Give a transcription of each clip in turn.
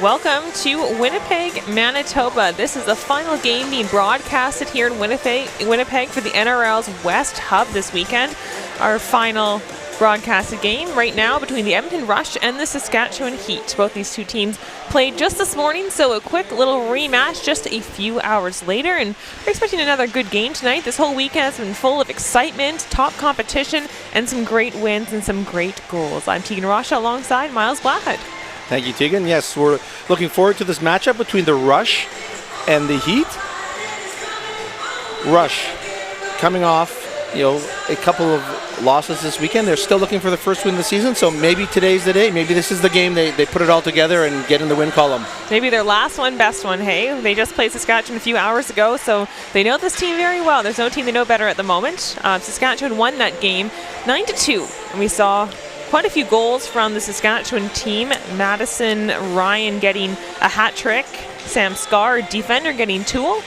Welcome to Winnipeg, Manitoba. This is the final game being broadcasted here in Winnipeg for the NRL's West Hub this weekend. Our final broadcasted game right now between the Edmonton Rush and the Saskatchewan Heat. Both these two teams played just this morning, so a quick little rematch just a few hours later, and we're expecting another good game tonight. This whole weekend has been full of excitement, top competition, and some great wins and some great goals. I'm Tegan Rasha alongside Miles Blackhead. Thank you, Tegan. Yes, we're looking forward to this matchup between the Rush and the Heat. Rush coming off, a couple of losses this weekend. They're still looking for the first win of the season, so maybe today's the day. Maybe this is the game they put it all together and get in the win column. Maybe their last one, best one, hey? They just played Saskatchewan a few hours ago, so they know this team very well. There's no team they know better at the moment. Saskatchewan won that game 9-2, and we saw quite a few goals from the Saskatchewan team. Madison Ryan getting a hat trick, Sam Scarr, defender, getting Tool,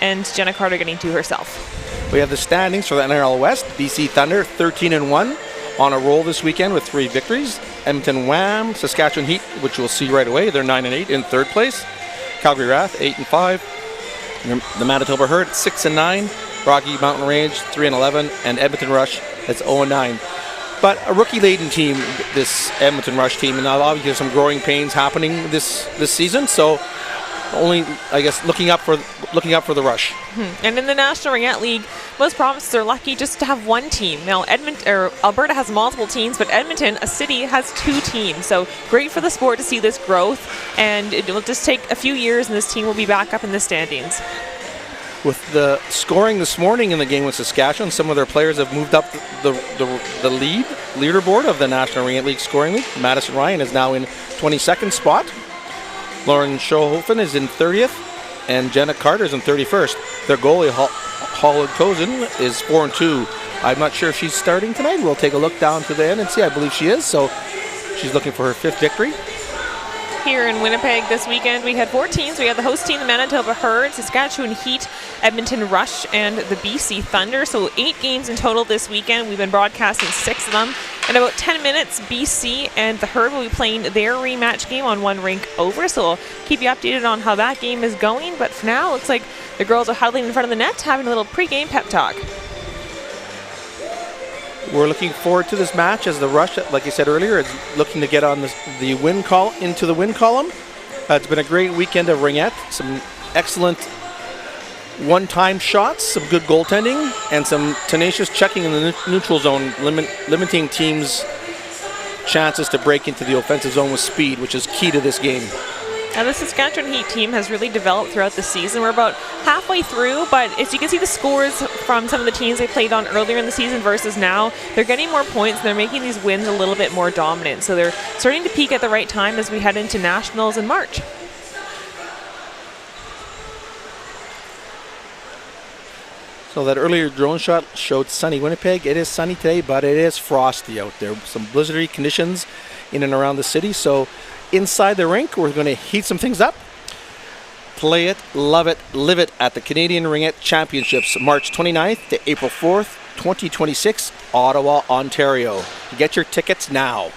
and Jenna Carter getting 2 herself. We have the standings for the NRL West. BC Thunder 13-1 on a roll this weekend with 3 victories. Edmonton Wham, Saskatchewan Heat, which we'll see right away, they're 9-8 in 3rd place. Calgary Wrath 8-5. The Manitoba Herd 6-9. Rocky Mountain Range 3-11, and Edmonton Rush that's 0-9. But a rookie-laden team, this Edmonton Rush team, and obviously there's some growing pains happening this season. So only, I guess, looking up for the Rush. And in the National Ringette League, most provinces are lucky just to have one team. Now, Alberta has multiple teams, but Edmonton, a city, has 2 teams. So great for the sport to see this growth, and it will just take a few years, and this team will be back up in the standings. With the scoring this morning in the game with Saskatchewan, some of their players have moved up the leaderboard of the National Ringette League scoring league. Madison Ryan is now in 22nd spot. Lauren Schohofen is in 30th, and Jenna Carter is in 31st. Their goalie, Holly Kozen, is 4-2. I'm not sure if she's starting tonight. We'll take a look down to the end and see. I believe she is, so she's looking for her 5th victory. Here in Winnipeg this weekend, we had 4 teams. We had the host team, the Manitoba Herd, Saskatchewan Heat, Edmonton Rush, and the BC Thunder. So 8 games in total this weekend. We've been broadcasting 6 of them. In about 10 minutes, BC and the Herd will be playing their rematch game on one rink over. So we'll keep you updated on how that game is going. But for now, it looks like the girls are huddling in front of the net, having a little pregame pep talk. We're looking forward to this match as the Rush, like I said earlier, is looking to get on the win call into the win column. It's been a great weekend of Ringette. Some excellent one-time shots, some good goaltending, and some tenacious checking in the neutral zone, limiting teams' chances to break into the offensive zone with speed, which is key to this game. Now, the Saskatchewan Heat team has really developed throughout the season. We're about halfway through, but as you can see the scores from some of the teams they played on earlier in the season versus now, they're getting more points and they're making these wins a little bit more dominant. So they're starting to peak at the right time as we head into Nationals in March. So that earlier drone shot showed sunny Winnipeg. It is sunny today, but it is frosty out there. Some blizzardy conditions in and around the city. So inside the rink, we're going to heat some things up. Play it, love it, live it at the Canadian Ringette Championships, March 29th to April 4th, 2026, Ottawa, Ontario. Get your tickets now.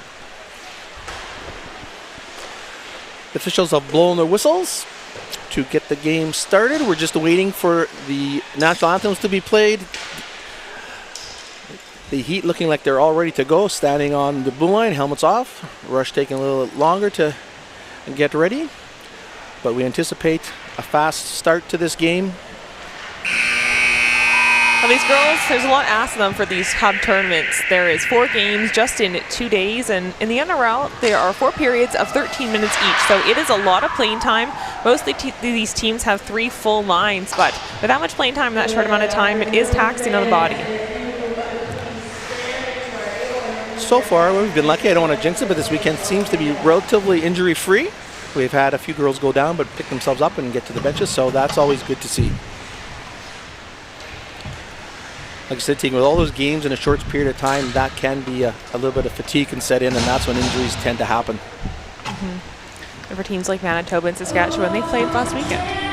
The officials have blown their whistles to get the game started. We're just waiting for the national anthems to be played. The Heat looking like they're all ready to go, standing on the blue line, helmets off. Rush taking a little longer to get ready, but we anticipate a fast start to this game. Well, these girls, there's a lot asked of them for these hub tournaments. There is 4 games just in 2 days, and in the NRL, there are 4 periods of 13 minutes each, so it is a lot of playing time. Mostly these teams have 3 full lines, but with that much playing time in that short amount of time, it is taxing on the body. So far, we've been lucky. I don't want to jinx it, but this weekend seems to be relatively injury-free. We've had a few girls go down, but pick themselves up and get to the benches, so that's always good to see. Like I said, with all those games in a short period of time, that can be a little bit of fatigue can set in, and that's when injuries tend to happen. And for teams like Manitoba and Saskatchewan, they played last weekend.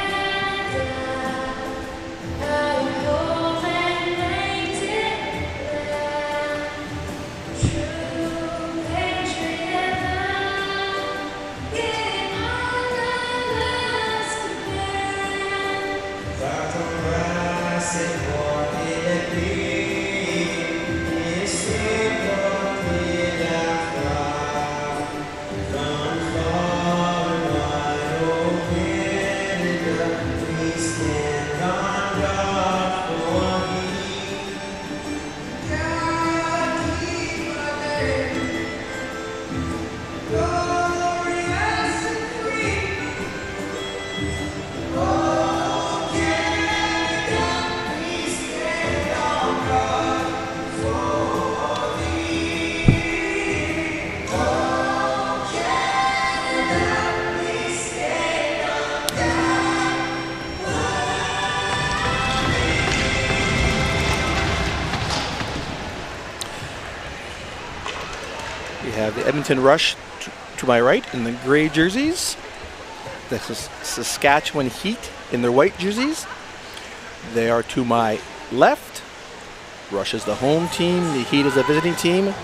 have the Edmonton Rush to my right in the gray jerseys. The Saskatchewan Heat in their white jerseys. They are to my left. Rush is the home team. The Heat is the visiting team.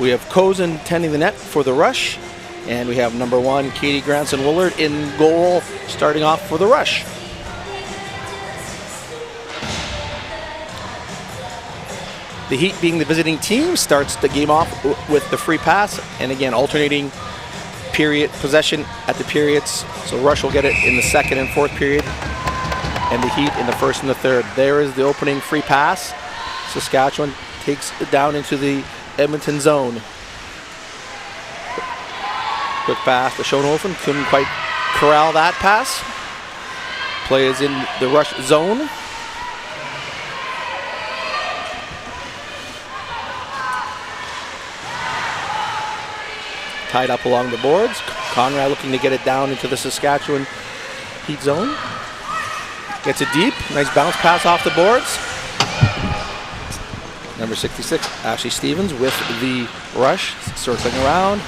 We have Cozen tending the net for the Rush. And we have number 1, Katie Granson-Woolard in goal, starting off for the Rush. The Heat, being the visiting team, starts the game off with the free pass. And again, alternating period possession at the periods. So Rush will get it in the second and fourth period, and the Heat in the first and the third. There is the opening free pass. Saskatchewan takes it down into the Edmonton zone. Quick pass to Schoenhofen. Couldn't quite corral that pass. Play is in the Rush zone. Tied up along the boards. Conrad looking to get it down into the Saskatchewan Heat zone. Gets it deep. Nice bounce pass off the boards. Number 66, Ashley Stevens with the Rush. Circling around.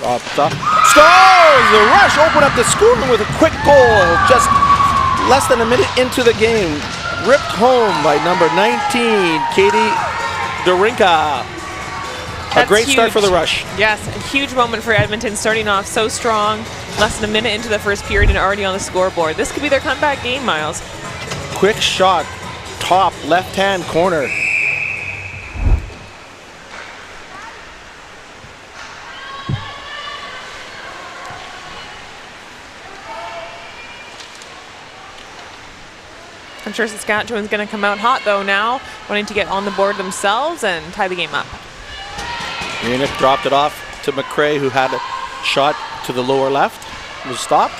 Rob up. Scores! The Rush open up the scoring with a quick goal. Just less than a minute into the game. Ripped home by number 19, Katie Dorinka. A great start for the Rush. Yes, a huge moment for Edmonton, starting off so strong. Less than a minute into the first period and already on the scoreboard. This could be their comeback game, Miles. Quick shot, top left-hand corner. I'm sure Saskatchewan's going to come out hot, though, now, wanting to get on the board themselves and tie the game up. Munich dropped it off to McCrae, who had a shot to the lower left. Was stopped.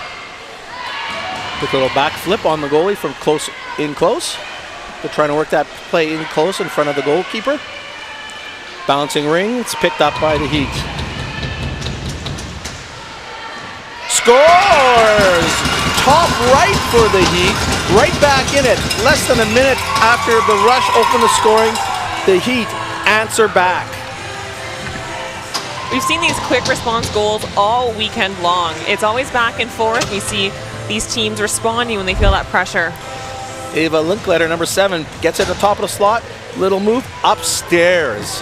Took a little back flip on the goalie from close. They're trying to work that play in close in front of the goalkeeper. Bouncing ring. It's picked up by the Heat. Scores! Top right for the Heat. Right back in it. Less than a minute after the Rush opened the scoring, the Heat answer back. We've seen these quick response goals all weekend long. It's always back and forth. We see these teams responding when they feel that pressure. Ava Linkletter, number 7, gets at the top of the slot. Little move upstairs.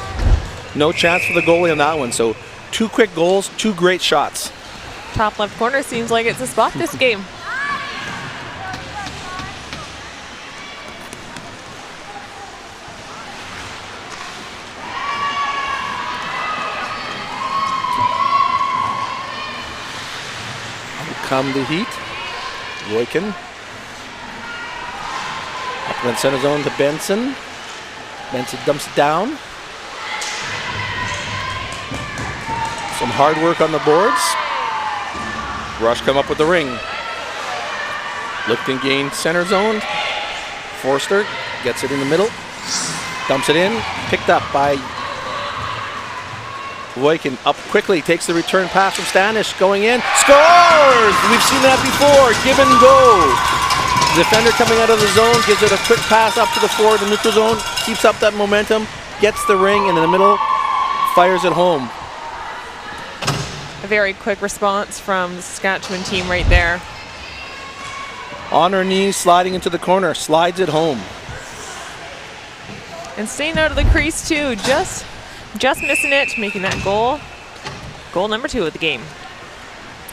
No chance for the goalie on that one. So 2 quick goals, 2 great shots. Top left corner seems like it's a spot this game. Come the Heat. Roykin. Up in the center zone to Benson. Benson dumps it down. Some hard work on the boards. Rush come up with the ring. Lipton gain center zone. Forster gets it in the middle. Dumps it in. Picked up by Roykin. Up quickly. Takes the return pass from Stanish. Going in. Scores! We've seen that before. Give and go. Defender coming out of the zone. Gives it a quick pass up to the forward, the neutral zone. Keeps up that momentum. Gets the ring, and in the middle, fires it home. A very quick response from the Saskatchewan team right there. On her knees, sliding into the corner. Slides it home. And staying out of the crease, too. Just missing it, making that goal. Goal number 2 of the game.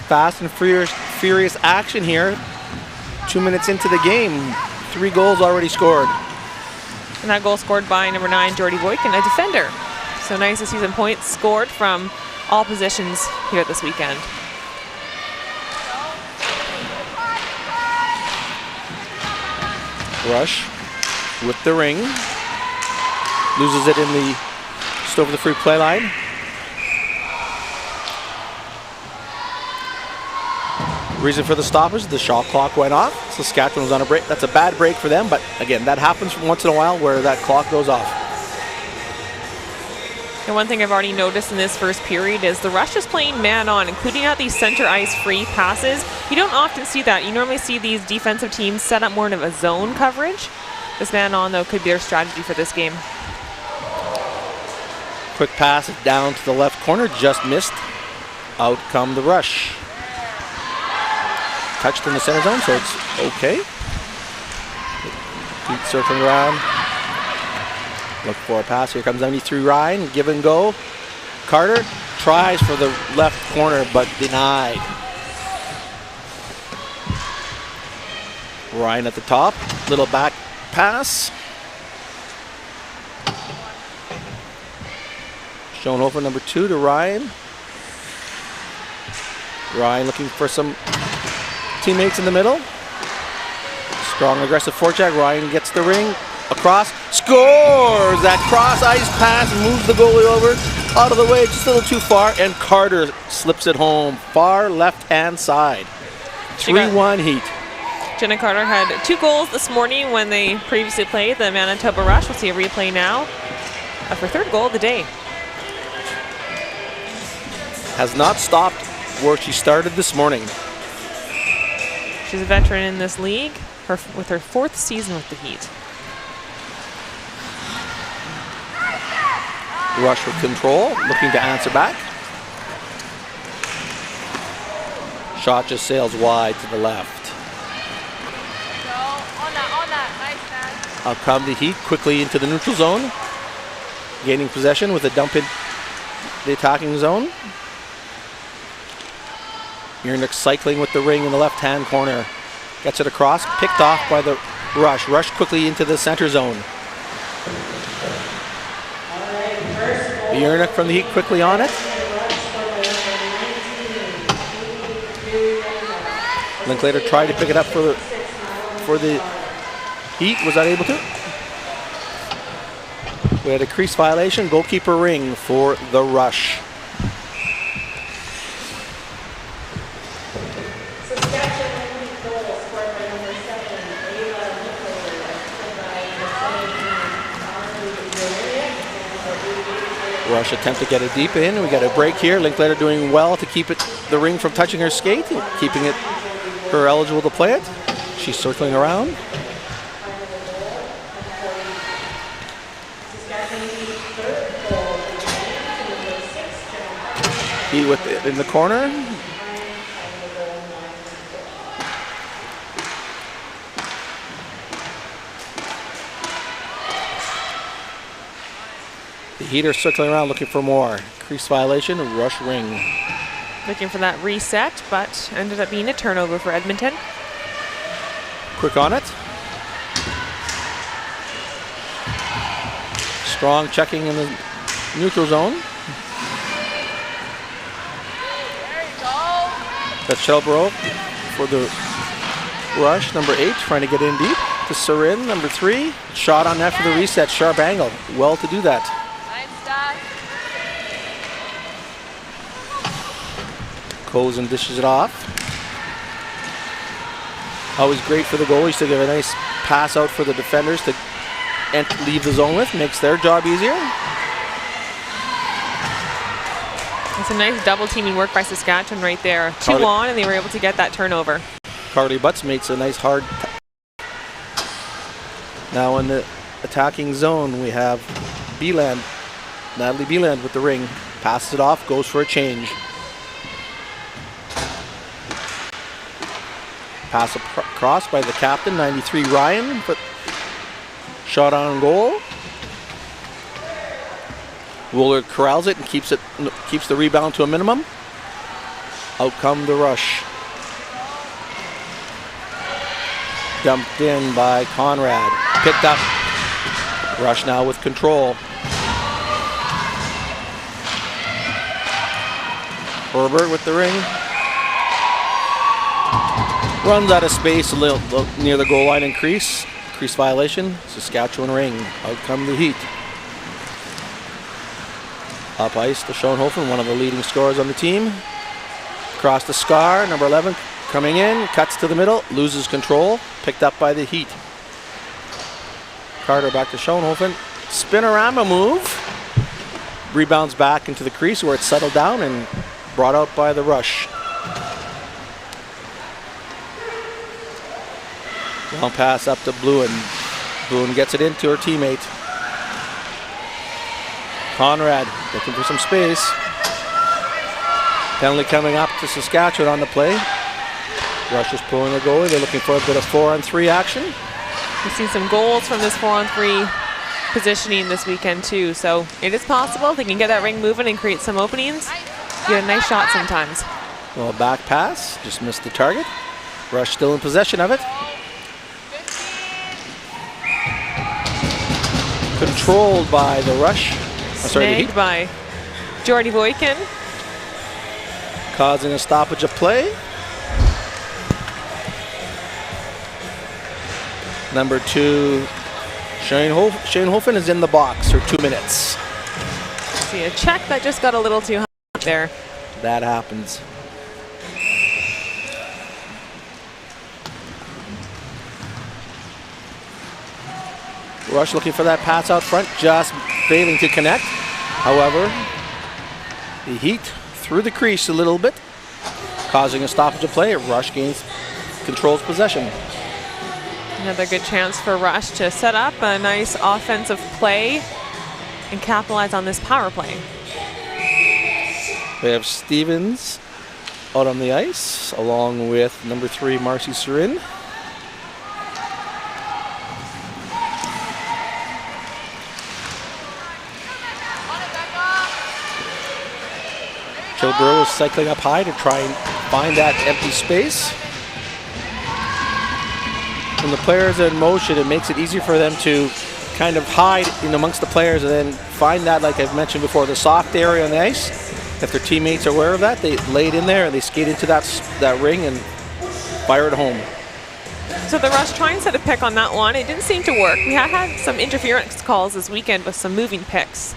Fast and furious action here. 2 minutes into the game. 3 goals already scored. And that goal scored by number 9, Jordy Voikin, a defender. So nice to see some points scored from all positions here this weekend. Rush with the ring. Loses it in the just over the free play line. Reason for the stoppage, the shot clock went off. Saskatchewan was on a break. That's a bad break for them, but again, that happens once in a while where that clock goes off. And one thing I've already noticed in this first period is the Rush is playing man-on, including out these center ice free passes. You don't often see that. You normally see these defensive teams set up more of a zone coverage. This man-on, though, could be their strategy for this game. Quick pass down to the left corner, just missed. Out come the rush. Touched in the center zone, so it's okay. Heat circling around. Look for a pass. Here comes 93 Ryan. Give and go. Carter tries for the left corner, but denied. Ryan at the top. Little back pass. Schoenhofer, number 2 to Ryan. Ryan looking for some teammates in the middle. Strong, aggressive forecheck. Ryan gets the ring. Across. Scores! That cross ice pass moves the goalie over. Out of the way, just a little too far. And Carter slips it home. Far left-hand side. 3-1 Heat. Jenna Carter had 2 goals this morning when they previously played the Manitoba Rush. We'll see a replay now of her 3rd goal of the day. Has not stopped where she started this morning. She's a veteran in this league with her 4th season with the Heat. Rush with control, looking to answer back. Shot just sails wide to the left. Out come the Heat quickly into the neutral zone. Gaining possession with a dump in the attacking zone. Yernick cycling with the ring in the left-hand corner. Gets it across, picked off by the Rush. Rush quickly into the center zone. Yernick from the Heat quickly on it. Linklater tried to pick it up for the Heat, was unable to. We had a crease violation, goalkeeper ring for the Rush. Rush attempt to get it deep in. We got a break here. Linklater doing well to keep the ring from touching her skate, keeping her eligible to play it. She's circling around. He with it in the corner. The Heat are circling around looking for more. Crease violation, Rush ring. Looking for that reset, but ended up being a turnover for Edmonton. Quick on it. Strong checking in the neutral zone. That's Shelborough for the Rush, number 8, trying to get in deep. To Sarin, number 3. Shot on net for the reset, sharp angle. Well to do that. Cozen dishes it off. Always great for the goalies to give a nice pass out for the defenders to leave the zone with. Makes their job easier. It's a nice double teaming work by Saskatchewan right there. 2 on, and they were able to get that turnover. Carly Butts makes a nice hard. Now in the attacking zone, we have Beeland. Natalie Beeland with the ring. Passes it off, goes for a change. Pass across by the captain, 93 Ryan, but shot on goal. Wooler corrals it and keeps the rebound to a minimum. Out come the Rush. Dumped in by Conrad. Picked up. Rush now with control. Herbert with the ring. Runs out of space a little near the goal line and crease. Crease violation. Saskatchewan ring. Out come the Heat. Up ice to Schoenhofer, one of the leading scorers on the team. Across the Scar, number 11 coming in. Cuts to the middle. Loses control. Picked up by the Heat. Carter back to Schoenhofer. Spinorama move. Rebounds back into the crease where it's settled down and brought out by the Rush. Long pass up to Bluen. Bluen gets it into her teammate. Conrad looking for some space. Penalty coming up to Saskatchewan on the play. Rush is pulling a goalie. They're looking for a bit of 4-on-3 action. We've seen some goals from this 4-on-3 positioning this weekend too, so it is possible if they can get that ring moving and create some openings. You get a nice shot sometimes. Well, back pass, just missed the target. Rush still in possession of it. Controlled by the Rush. Snagged by Jordy Boykin. Causing a stoppage of play. Number 2, Shane Hofen is in the box for 2 minutes. See a check that just got a little too high up there. That happens. Rush looking for that pass out front, just failing to connect. However, the Heat through the crease a little bit, causing a stoppage of play. Rush controls possession. Another good chance for Rush to set up a nice offensive play and capitalize on this power play. We have Stevens out on the ice, along with number 3, Marcy Surin. Kilbrew is cycling up high to try and find that empty space. When the players are in motion, it makes it easier for them to kind of hide in amongst the players and then find that, like I've mentioned before, the soft area on the ice. If their teammates are aware of that, they lay it in there and they skate into that ring and fire it home. So the Rush try and set a pick on that one. It didn't seem to work. We had some interference calls this weekend with some moving picks.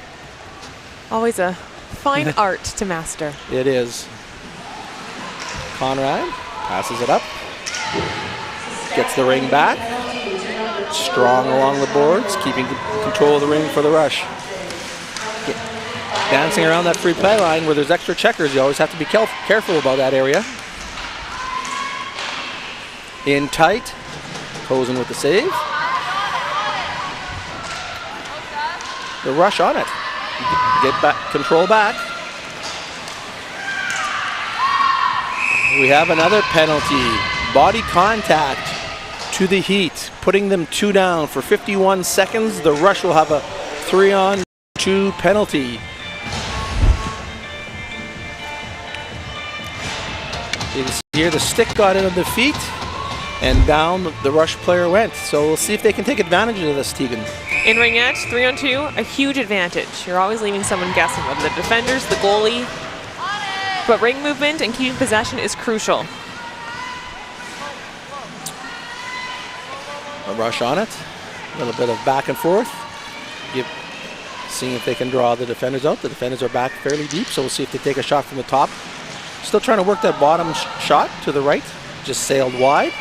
Always a fine art to master. It is. Conrad passes it up. Gets the ring back. Strong along the boards, keeping control of the ring for the Rush. Dancing around that free play line where there's extra checkers, you always have to be careful about that area. In tight. Posen with the save. The Rush on it. Get back, control back. We have another penalty. Body contact to the Heat, putting them 2 down for 51 seconds. The Rush will have a 3-on-2 penalty. You can see here the stick got into the feet and down the Rush player went. So we'll see if they can take advantage of this, Tegan. In Ringette, 3-on-2, a huge advantage. You're always leaving someone guessing, whether the defenders, the goalie. But ring movement and keeping possession is crucial. A Rush on it. A little bit of back and forth. Seeing if they can draw the defenders out. The defenders are back fairly deep, so we'll see if they take a shot from the top. Still trying to work that bottom shot to the right. Just sailed wide.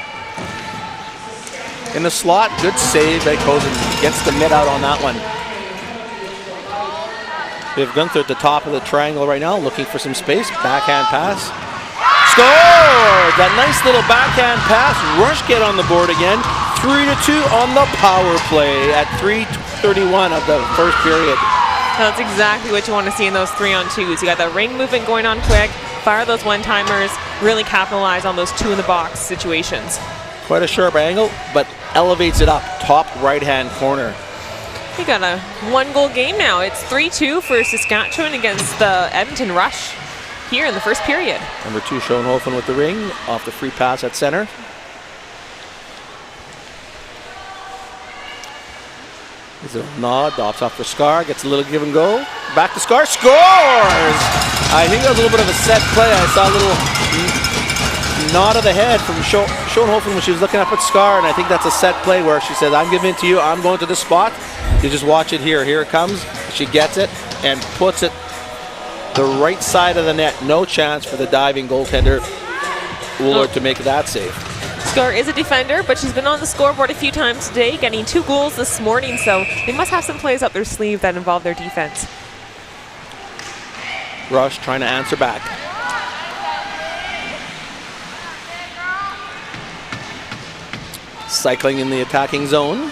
In the slot, good save by Cozen. Gets the mid out on that one. We have Gunther at the top of the triangle right now, looking for some space. Backhand pass. Score! That nice little backhand pass. Rush get on the board again. 3-2 on the power play at 3:31 of the first period. That's exactly what you want to see in those 3-on-2s. You got that ring movement going on quick, fire those one-timers, really capitalize on those 2-in-the-box situations. Quite a sharp angle, but elevates it up, top right-hand corner. We got a 1-goal game now. It's 3-2 for Saskatchewan against the Edmonton Rush here in the first period. Number 2, Schoenhofen with the ring, off the free pass at center. Is it a nod, drops off for Scar, gets a little give and go. Back to Scar, scores! I think that was a little bit of a set play. I saw a little nod of the head from Schoenhofen when she was looking up at Scar, and I think that's a set play where she says, I'm giving it to you, I'm going to this spot. You just watch it here. Here it comes. She gets it and puts it the right side of the net. No chance for the diving goaltender Woolard to make that save. Scar is a defender, but she's been on the scoreboard a few times today, getting 2 goals this morning, so they must have some plays up their sleeve that involve their defense. Rush trying to answer back. Cycling in the attacking zone.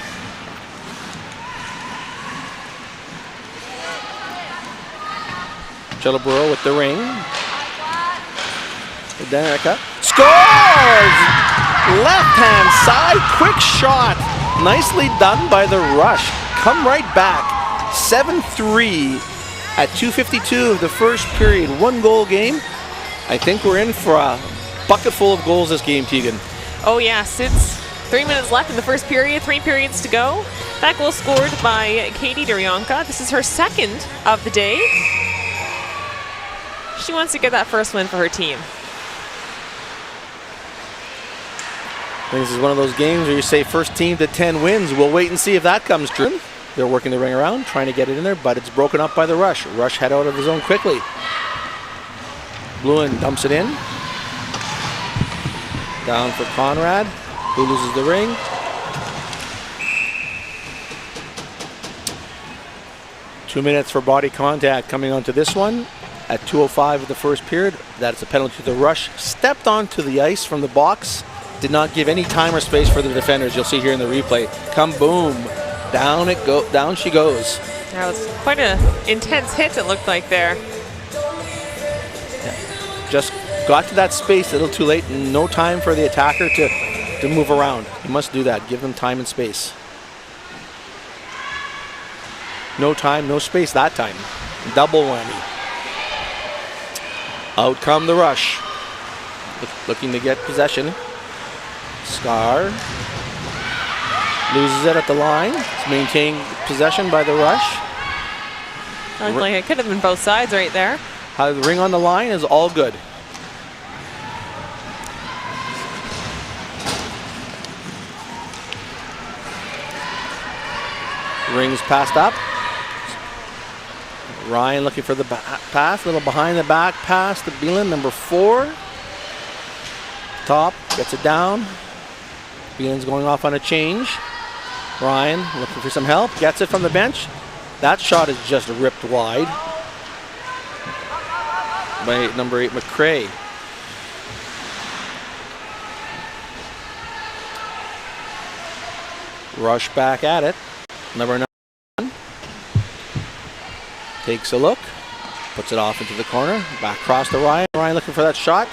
Chillaburo with the ring. Danica scores! Left-hand side, quick shot. Nicely done by the Rush. Come right back. 7-3 at 2:52 of the first period. 1-goal game. I think we're in for a bucket full of goals this game, Tegan. Oh yes, it's 3 minutes left in the first period, 3 periods to go. That goal scored by Katie Duryanka. This is her second of the day. She wants to get that first win for her team. This is one of those games where you say first team to 10 wins. We'll wait and see if that comes true. They're working the ring around, trying to get it in there, but it's broken up by the Rush. Rush head out of the zone quickly. Bluin dumps it in. Down for Conrad, who loses the ring. Two minutes for body contact coming onto this one. At 2:05 of the first period, that's a penalty to the Rush. Stepped onto the ice from the box. Did not give any time or space for the defenders. You'll see here in the replay. Come boom. Down she goes. That was quite an intense hit, it looked like there. Just got to that space a little too late, and no time for the attacker to move around. You must do that. Give them time and space. No time, no space that time. Double whammy. Out come the Rush. Looking to get possession. Scar loses it at the line. It's maintained possession by the Rush. Looked like it could have been both sides right there. The ring on the line is all good. Rings passed up. Ryan looking for the pass, little behind the back pass to Beelan, number 4. Top, gets it down. Beelan's going off on a change. Ryan looking for some help, gets it from the bench. That shot is just ripped wide by number 8, McCrae. Rush back at it. Number 9 takes a look, puts it off into the corner, back across to Ryan. Ryan looking for that shot.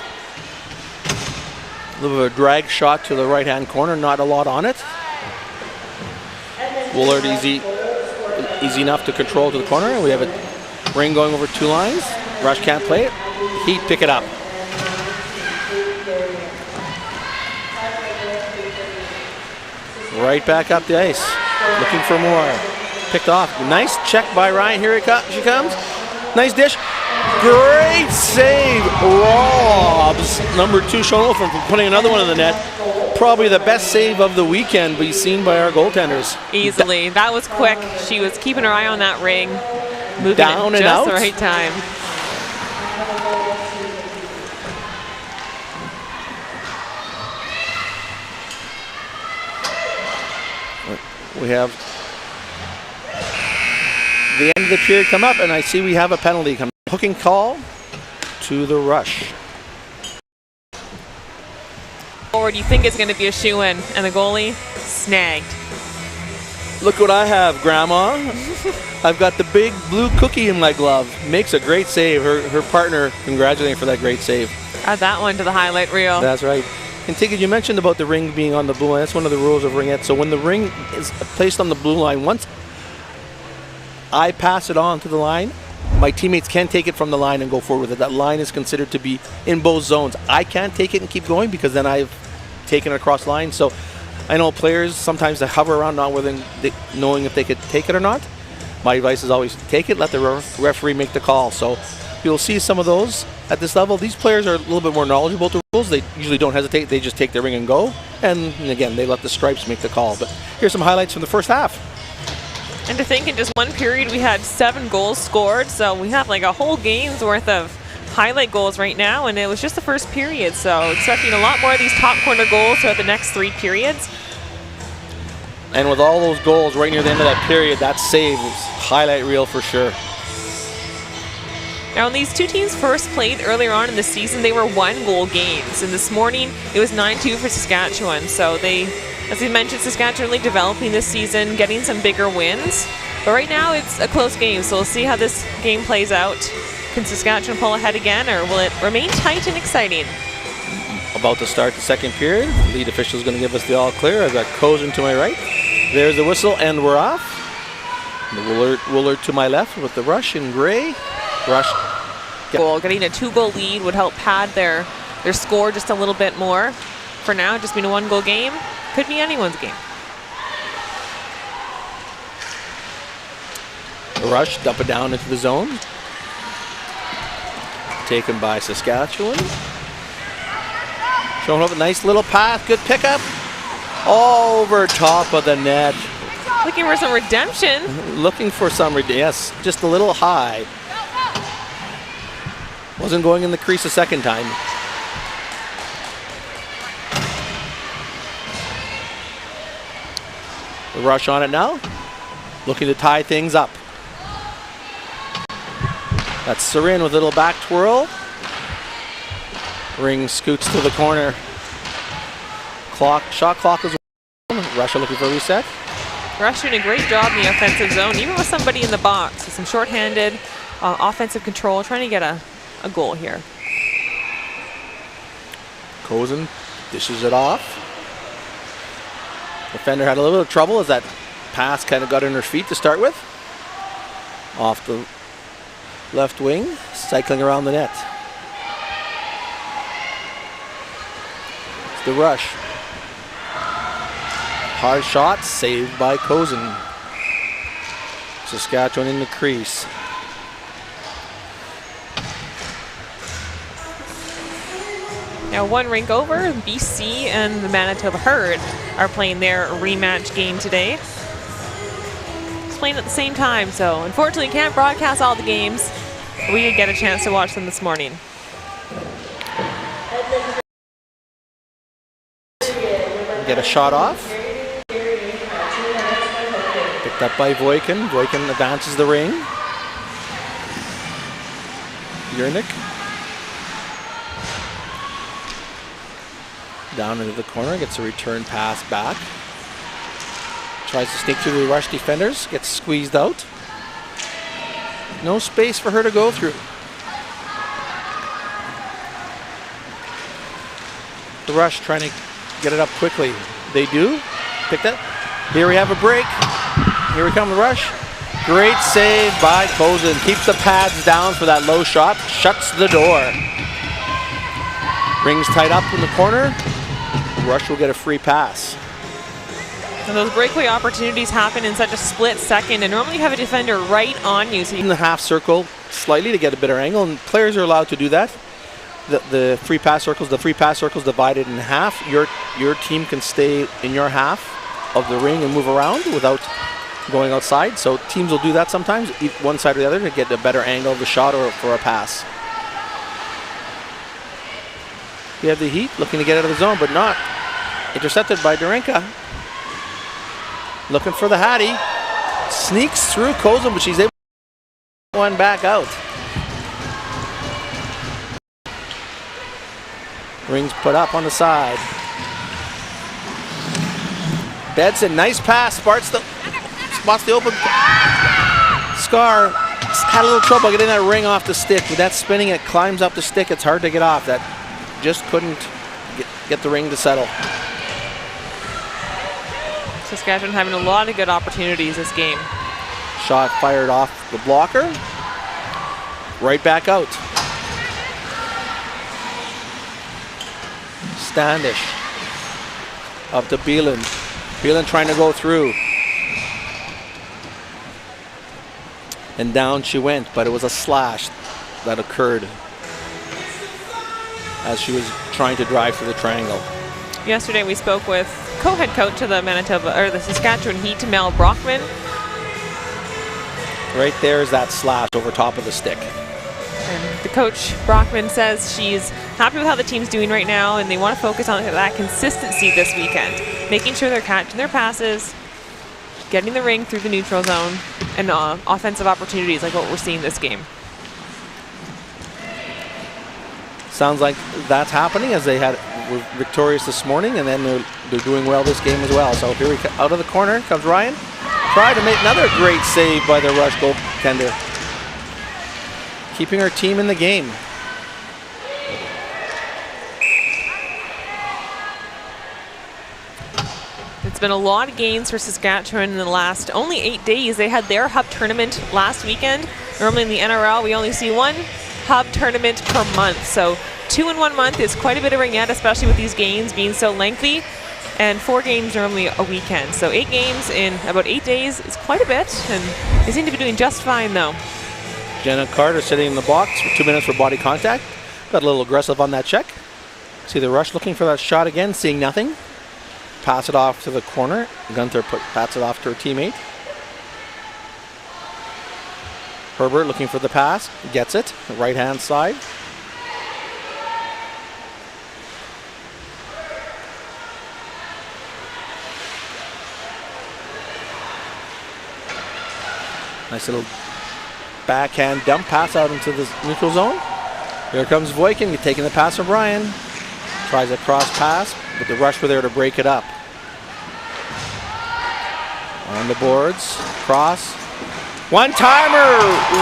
A little bit of a drag shot to the right-hand corner, not a lot on it. Woolard easy enough to control to the corner. We have a ring going over 2 lines. Rush can't play it. Heat pick it up. Right back up the ice. Looking for more. Picked off. Nice check by Ryan. Here she comes. Nice dish. Great save. Robs number 2 Schoenel from putting another one in the net. Probably the best save of the weekend be seen by our goaltenders. Easily. That was quick. She was keeping her eye on that ring. Moving down it and just out. the right time. We have the end of the period come up, and I see we have a penalty coming. Hooking call to the Rush. Forward, you think it's going to be a shoe-in, and the goalie snagged. Look what I have, Grandma. I've got the big blue cookie in my glove. Makes a great save. Her partner congratulating her for that great save. Add that one to the highlight reel. That's right. And Tigger, you mentioned about the ring being on the blue line. That's one of the rules of Ringette. So when the ring is placed on the blue line, once I pass it on to the line, my teammates can take it from the line and go forward with it. That line is considered to be in both zones. I can't take it and keep going because then I've taken it across line. So I know players sometimes they hover around not knowing if they could take it or not. My advice is always take it, let the referee make the call. So you'll see some of those at this level. These players are a little bit more knowledgeable to rules. They usually don't hesitate. They just take their ring and go. And again, they let the stripes make the call. But here's some highlights from the first half. And to think in just one period we had 7 goals scored. So we have like a whole game's worth of highlight goals right now. And it was just the first period. So expecting a lot more of these top corner goals throughout the next 3 periods. And with all those goals right near the end of that period, that save was highlight reel for sure. Now, when these two teams first played earlier on in the season, they were 1-goal games. And this morning, it was 9-2 for Saskatchewan. So they, as we mentioned, Saskatchewan really developing this season, getting some bigger wins. But right now, it's a close game. So we'll see how this game plays out Can Saskatchewan pull ahead again, or will it remain tight and exciting? About to start the second period. Lead official is going to give us the all clear. I've got Kozin to my right. There's the whistle, and we're off. The Woolard to my left with the rush in gray. Rush. Goal. Getting a 2-goal lead would help pad their score just a little bit more. For now, just being a 1-goal game. Could be anyone's game. The rush, dump it down into the zone. Taken by Saskatchewan. Showing up a nice little pass, good pickup. Over top of the net. Looking for some redemption. Looking for some, yes, just a little high. Wasn't going in the crease a second time. The rush on it now. Looking to tie things up. That's Sarin with a little back twirl. Ring scoots to the corner. Shot clock is on. Russia looking for a reset. Rush doing a great job in the offensive zone, even with somebody in the box. Some shorthanded offensive control, trying to get a goal here. Kozin dishes it off. Defender had a little bit of trouble as that pass kind of got in her feet to start with. Off the left wing, cycling around the net. It's the rush. Hard shot, saved by Kozin. Saskatchewan in the crease. Now one rink over, BC and the Manitoba Herd are playing their rematch game today. It's playing at the same time, so unfortunately can't broadcast all the games. We did get a chance to watch them this morning. Get a shot off. Picked up by Voikin. Voikin advances the ring. Yernick. Down into the corner, gets a return pass back. Tries to sneak through the rush defenders, gets squeezed out. No space for her to go through. The rush trying to get it up quickly. They do. Pick that. Here we have a break. Here we come, the rush. Great save by Kozin. Keeps the pads down for that low shot. Shuts the door. Rings tight up in the corner. Rush will get a free pass. And those breakaway opportunities happen in such a split second, and normally you have a defender right on you. So in the half circle slightly to get a better angle, and players are allowed to do that. The free pass circles divided in half. Your team can stay in your half of the ring and move around without going outside. So teams will do that sometimes, one side or the other, to get a better angle of the shot or for a pass. We have the Heat looking to get out of the zone, but not. Intercepted by Darenka. Looking for the Hattie. Sneaks through Kozin, but she's able to get one back out. Rings put up on the side. Bedson, nice pass. Spots the open. Scar had a little trouble getting that ring off the stick. With that spinning, it climbs up the stick. It's hard to get off. That just couldn't get the ring to settle. Saskatchewan having a lot of good opportunities this game. Shot fired off the blocker. Right back out. Standish. Up to Beelan. Beelan trying to go through. And down she went, but it was a slash that occurred as she was trying to drive for the triangle. Yesterday we spoke with co-head coach of the the Saskatchewan Heat, Mel Brockman. Right there is that slash over top of the stick. And the coach, Brockman, says she's happy with how the team's doing right now, and they want to focus on that consistency this weekend, making sure they're catching their passes, getting the ring through the neutral zone, and offensive opportunities like what we're seeing this game. Sounds like that's happening, as they were victorious this morning, and then they're doing well this game as well. So here out of the corner comes Ryan. Tried to make another great save by the rush goaltender. keeping our team in the game. It's been a lot of games for Saskatchewan in the last only 8 days. They had their hub tournament last weekend. Normally in the NRL, we only see one hub tournament per month. So 2 in 1 month is quite a bit of ringette, especially with these games being so lengthy. And 4 games normally a weekend. So 8 games in about 8 days is quite a bit. And they seem to be doing just fine, though. Jenna Carter sitting in the box for 2 minutes for body contact. Got a little aggressive on that check. See the rush looking for that shot again, seeing nothing. Pass it off to the corner. Gunther pats it off to her teammate. Herbert looking for the pass. Gets it. Right hand side. Nice little backhand dump pass out into the neutral zone. Here comes Voikin taking the pass from Ryan. Tries a cross pass, but the rush were there to break it up. On the boards, cross. One-timer,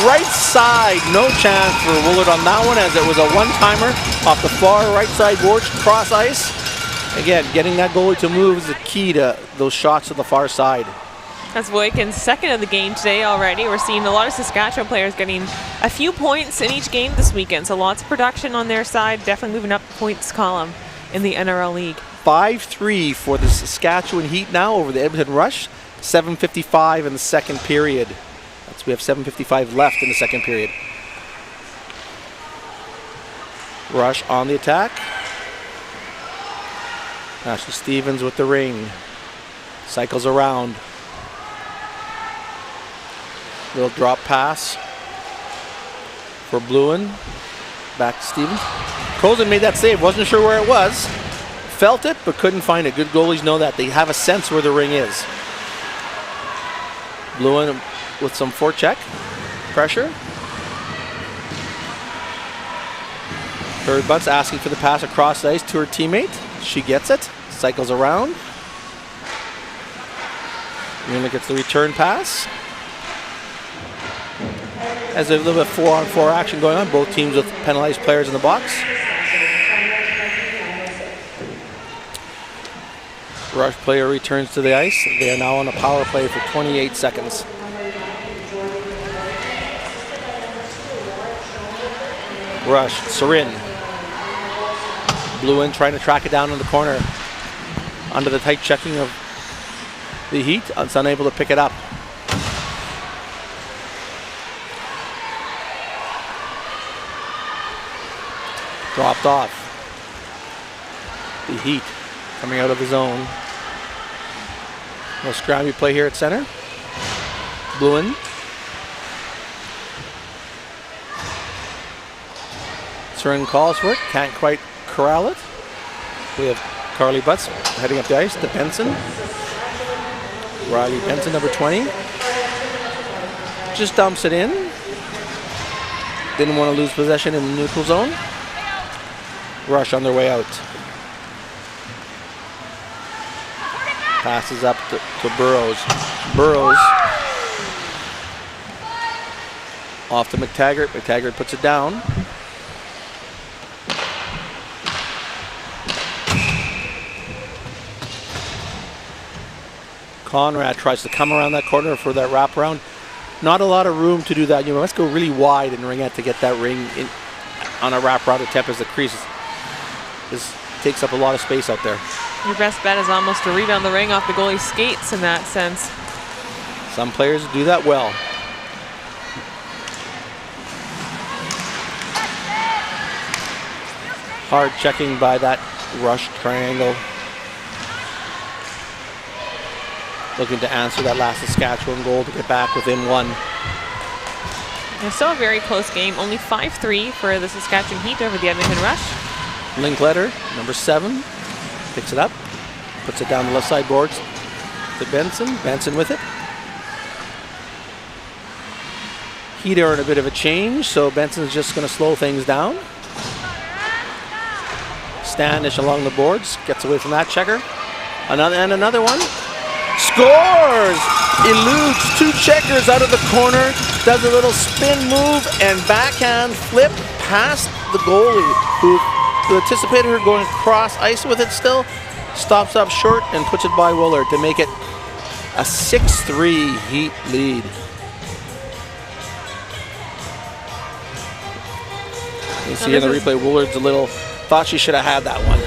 right side. No chance for Willard on that one, as it was a one-timer off the far right side boards, cross ice. Again, getting that goalie to move is the key to those shots to the far side. That's Voikin's second of the game today already. We're seeing a lot of Saskatchewan players getting a few points in each game this weekend, so lots of production on their side, definitely moving up the points column in the NRL League. 5-3 for the Saskatchewan Heat now over the Edmonton Rush. 7:55 in the second period. We have 7:55 left in the second period. Rush on the attack. Ashley Stevens with the ring. Cycles around. Little drop pass for Bluin. Back to Stevens. Cozen made that save. Wasn't sure where it was. Felt it, but couldn't find it. Good goalies know that. They have a sense where the ring is. Bluin with some forecheck pressure. Bird Butts asking for the pass across the ice to her teammate. She gets it. Cycles around. Rena gets the return pass. As there's a little bit of 4-on-4 action going on, both teams with penalized players in the box. Rush player returns to the ice. They are now on a power play for 28 seconds. Rush, Sarin. Bluin trying to track it down in the corner. Under the tight checking of the Heat. It's unable to pick it up. Dropped off. The Heat coming out of the zone. No scrammy play here at center. Bluin. Sarin calls for it. Can't quite corral it. We have Carly Butts heading up the ice to Benson. Riley Benson, number 20. Just dumps it in. Didn't want to lose possession in the neutral zone. Rush on their way out. Passes up to Burrows. Burrows off to McTaggart. McTaggart puts it down. Conrad tries to come around that corner for that wraparound. Not a lot of room to do that. You must go really wide in Ringette to get that ring in on a wraparound attempt, as the crease takes up a lot of space out there. Your best bet is almost to rebound the ring off the goalie's skates in that sense. Some players do that well. Hard checking by that rush triangle. Looking to answer that last Saskatchewan goal to get back within one. It's still a very close game. Only 5-3 for the Saskatchewan Heat over the Edmonton Rush. Linkletter, number 7, picks it up, puts it down the left side boards to Benson. Benson with it. Heat are in a bit of a change, so Benson's just going to slow things down. Standish along the boards, gets away from that checker. Another one. Scores! Eludes 2 checkers out of the corner. does a little spin move and backhand flip past the goalie, who anticipated her going across ice with it still, stops up short and puts it by Willard to make it a 6-3 Heat lead. You see in the replay, Willard's thought she should have had that one.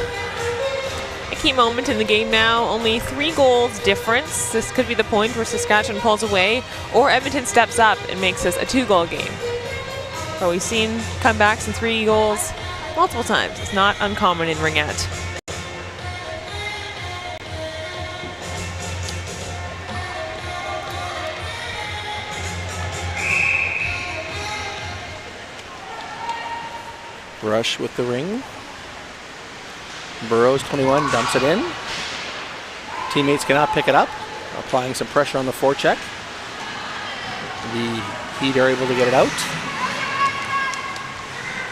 A key moment in the game now, only 3 goals difference. This could be the point where Saskatchewan pulls away or Edmonton steps up and makes this a 2-goal game. But we've seen comebacks and 3 goals multiple times. It's not uncommon in Ringette. Rush with the ring. Burrows, 21, dumps it in. Teammates cannot pick it up, applying some pressure on the forecheck. The Heat are able to get it out.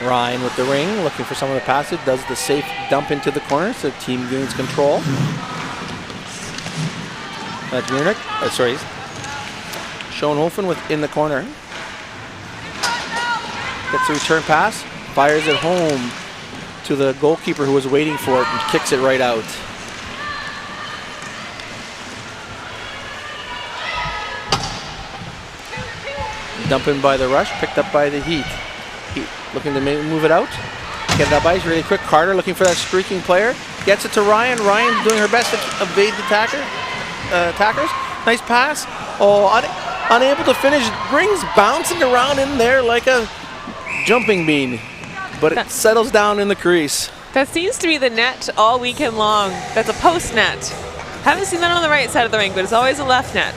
Ryan with the ring, looking for someone to pass it, does the safe dump into the corner so the team gains control. That's Munich, Schoenhofen within the corner. Gets a return pass, fires it home to the goalkeeper who was waiting for it and kicks it right out. Dump in by the Rush, picked up by the Heat. Heat looking to move it out. Get it up ice really quick. Carter looking for that streaking player. Gets it to Ryan. Ryan's doing her best to evade the attackers. Nice pass. Oh, unable to finish. Rings bouncing around in there like a jumping bean. But it settles down in the crease. That seems to be the net all weekend long. That's a post net. Haven't seen that on the right side of the ring, but it's always a left net.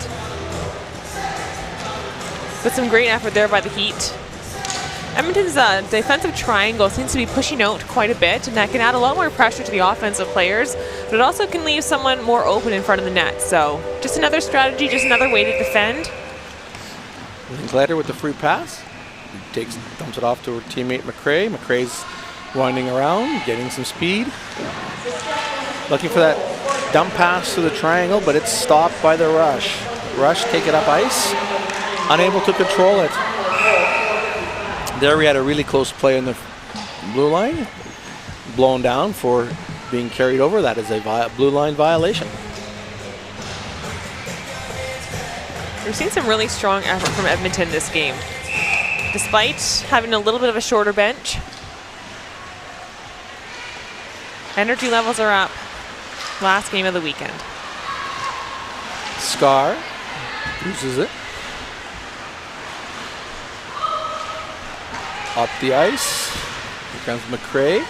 But some great effort there by the Heat. Edmonton's defensive triangle seems to be pushing out quite a bit, and that can add a lot more pressure to the offensive players, but it also can leave someone more open in front of the net. So just another strategy, just another way to defend. Gladder with the free pass. Dumps it off to her teammate McRae. McRae's winding around, getting some speed. Looking for that dump pass to the triangle, but it's stopped by the Rush. Rush take it up ice, unable to control it. There we had a really close play in the blue line. Blown down for being carried over. That is a blue line violation. We've seen some really strong effort from Edmonton this game. Despite having a little bit of a shorter bench, energy levels are up. Last game of the weekend. Scar loses it. Up the ice. Here comes McRae.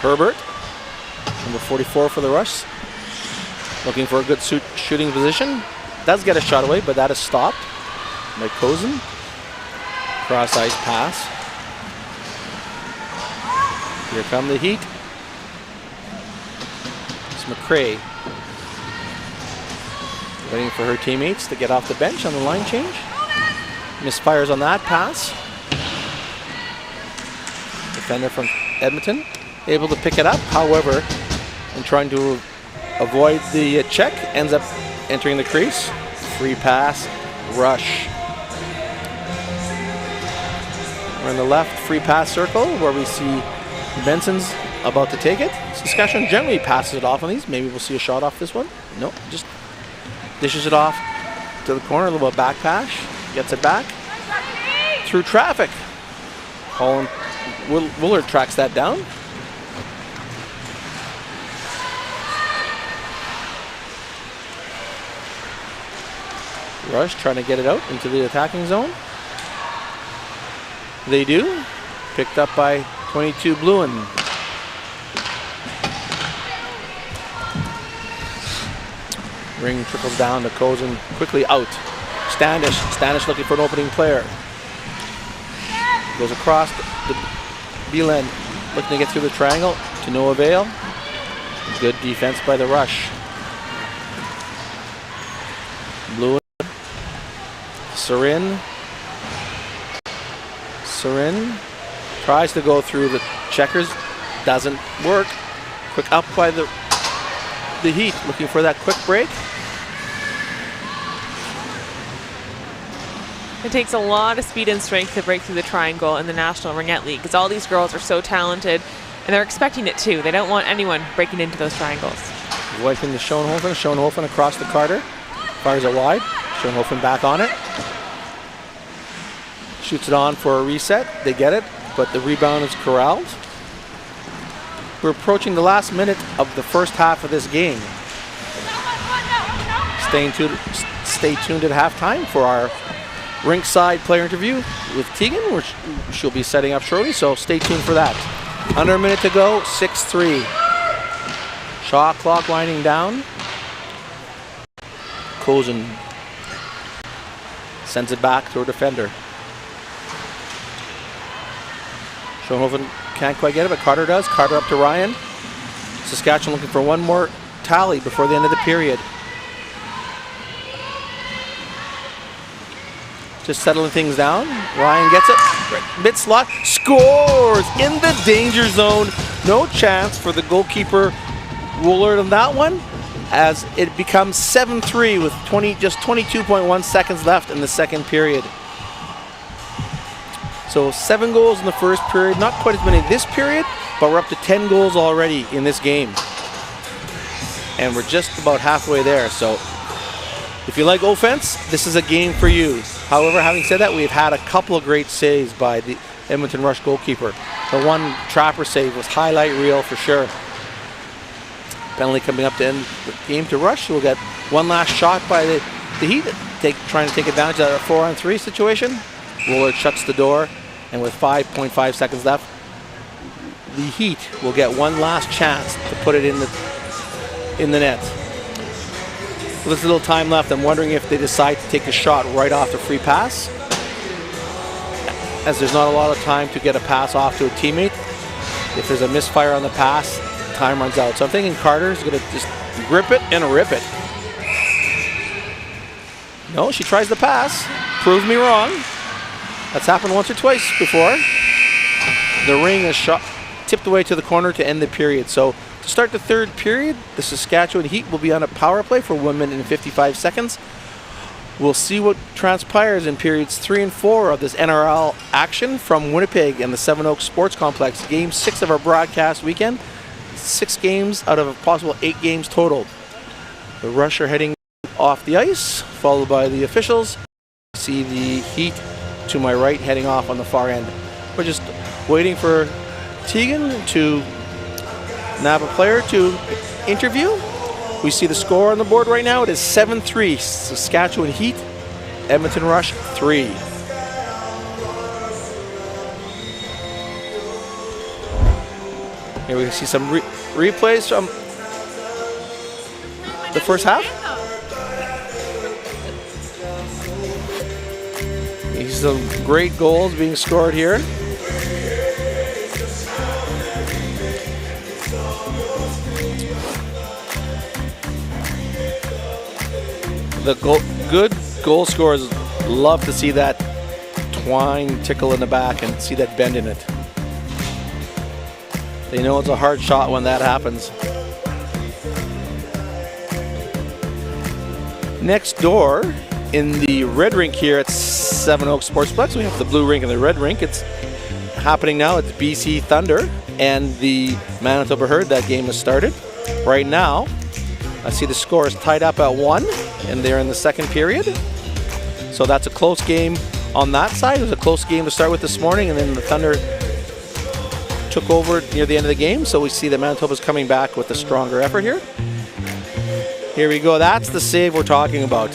Herbert, number 44 for the Rush, looking for a good shooting position. Does get a shot away, but that is stopped by Cozen. Cross ice pass. Here come the Heat. It's McRae waiting for her teammates to get off the bench on the line change. Misfires on that pass. Defender from Edmonton able to pick it up, however, in trying to avoid the check, ends up entering the crease. Free pass, Rush. We're in the left free pass circle where we see Benson's about to take it. Saskatchewan generally passes it off on these. Maybe we'll see a shot off this one. Nope, just dishes it off to the corner, a little back pass, gets it back through traffic. Willard tracks that down. Rush trying to get it out into the attacking zone. They do. Picked up by 22 Bluin. Ring trickles down to Cozen. Quickly out. Stanish looking for an opening player. Goes across the B-Len. Looking to get through the triangle. To no avail. Good defense by the Rush. Bluin. Sarin Tries to go through the checkers. Doesn't work. Quick up by the Heat. Looking for that quick break. It takes a lot of speed and strength to break through the triangle in the National Ringette League because all these girls are so talented and they're expecting it too. They don't want anyone breaking into those triangles. Wiping to Schoenhofen. Schoenhofen across the Carter. Fires it wide. Schoenhofen back on it. Shoots it on for a reset. They get it, but the rebound is corralled. We're approaching the last minute of the first half of this game. Stay tuned at halftime for our rinkside player interview with Tegan, which she'll be setting up shortly, so stay tuned for that. Under a minute to go, 6-3. Shot clock winding down. Kozen sends it back to her defender. Schoenhofen can't quite get it, but Carter does. Carter up to Ryan. Saskatchewan looking for one more tally before the end of the period. Just settling things down. Ryan gets it. Mid slot. Scores in the danger zone. No chance for the goalkeeper Ruler on that one, as it becomes 7-3 with just 22.1 seconds left in the second period. So 7 goals in the first period, not quite as many this period, but we're up to 10 goals already in this game. And we're just about halfway there. So if you like offense, this is a game for you. However, having said that, we've had a couple of great saves by the Edmonton Rush goalkeeper. The one trapper save was highlight reel for sure. Penalty coming up to end the game to Rush. We'll get one last shot by the Heat, trying to take advantage of a 4-on-3 situation. Roller shuts the door, and with 5.5 seconds left, the Heat will get one last chance to put it in the net. With this little time left, I'm wondering if they decide to take a shot right off the free pass, as there's not a lot of time to get a pass off to a teammate. If there's a misfire on the pass, time runs out. So I'm thinking Carter's going to just grip it and rip it. No, she tries the pass. Proves me wrong. That's happened once or twice before. The ring is tipped away to the corner to end the period. So to start the third period, the Saskatchewan Heat will be on a power play for 1 minute and 55 seconds. We'll see what transpires in periods 3 and 4 of this NRL action from Winnipeg and the Seven Oaks Sports Complex. Game 6 of our broadcast weekend. 6 games out of a possible 8 games total. The Rush are heading off the ice, followed by the officials. See the Heat to my right heading off on the far end. We're just waiting for Tegan to nab a player to interview. We see the score on the board right now. It is 7-3 Saskatchewan Heat, Edmonton Rush 3. Here we can see some replays from the first half. You see some great goals being scored here. The good goal scorers love to see that twine tickle in the back and see that bend in it. They know it's a hard shot when that happens. Next door in the red rink here at Seven Oaks Sportsplex, we have the blue rink and the red rink. It's happening now. It's BC Thunder and the Manitoba Herd. That game has started. Right now, I see the score is tied up at 1, and they're in the second period. So that's a close game on that side. It was a close game to start with this morning, and then the Thunder took over near the end of the game. So we see that Manitoba's coming back with a stronger effort here. Here we go. That's the save we're talking about.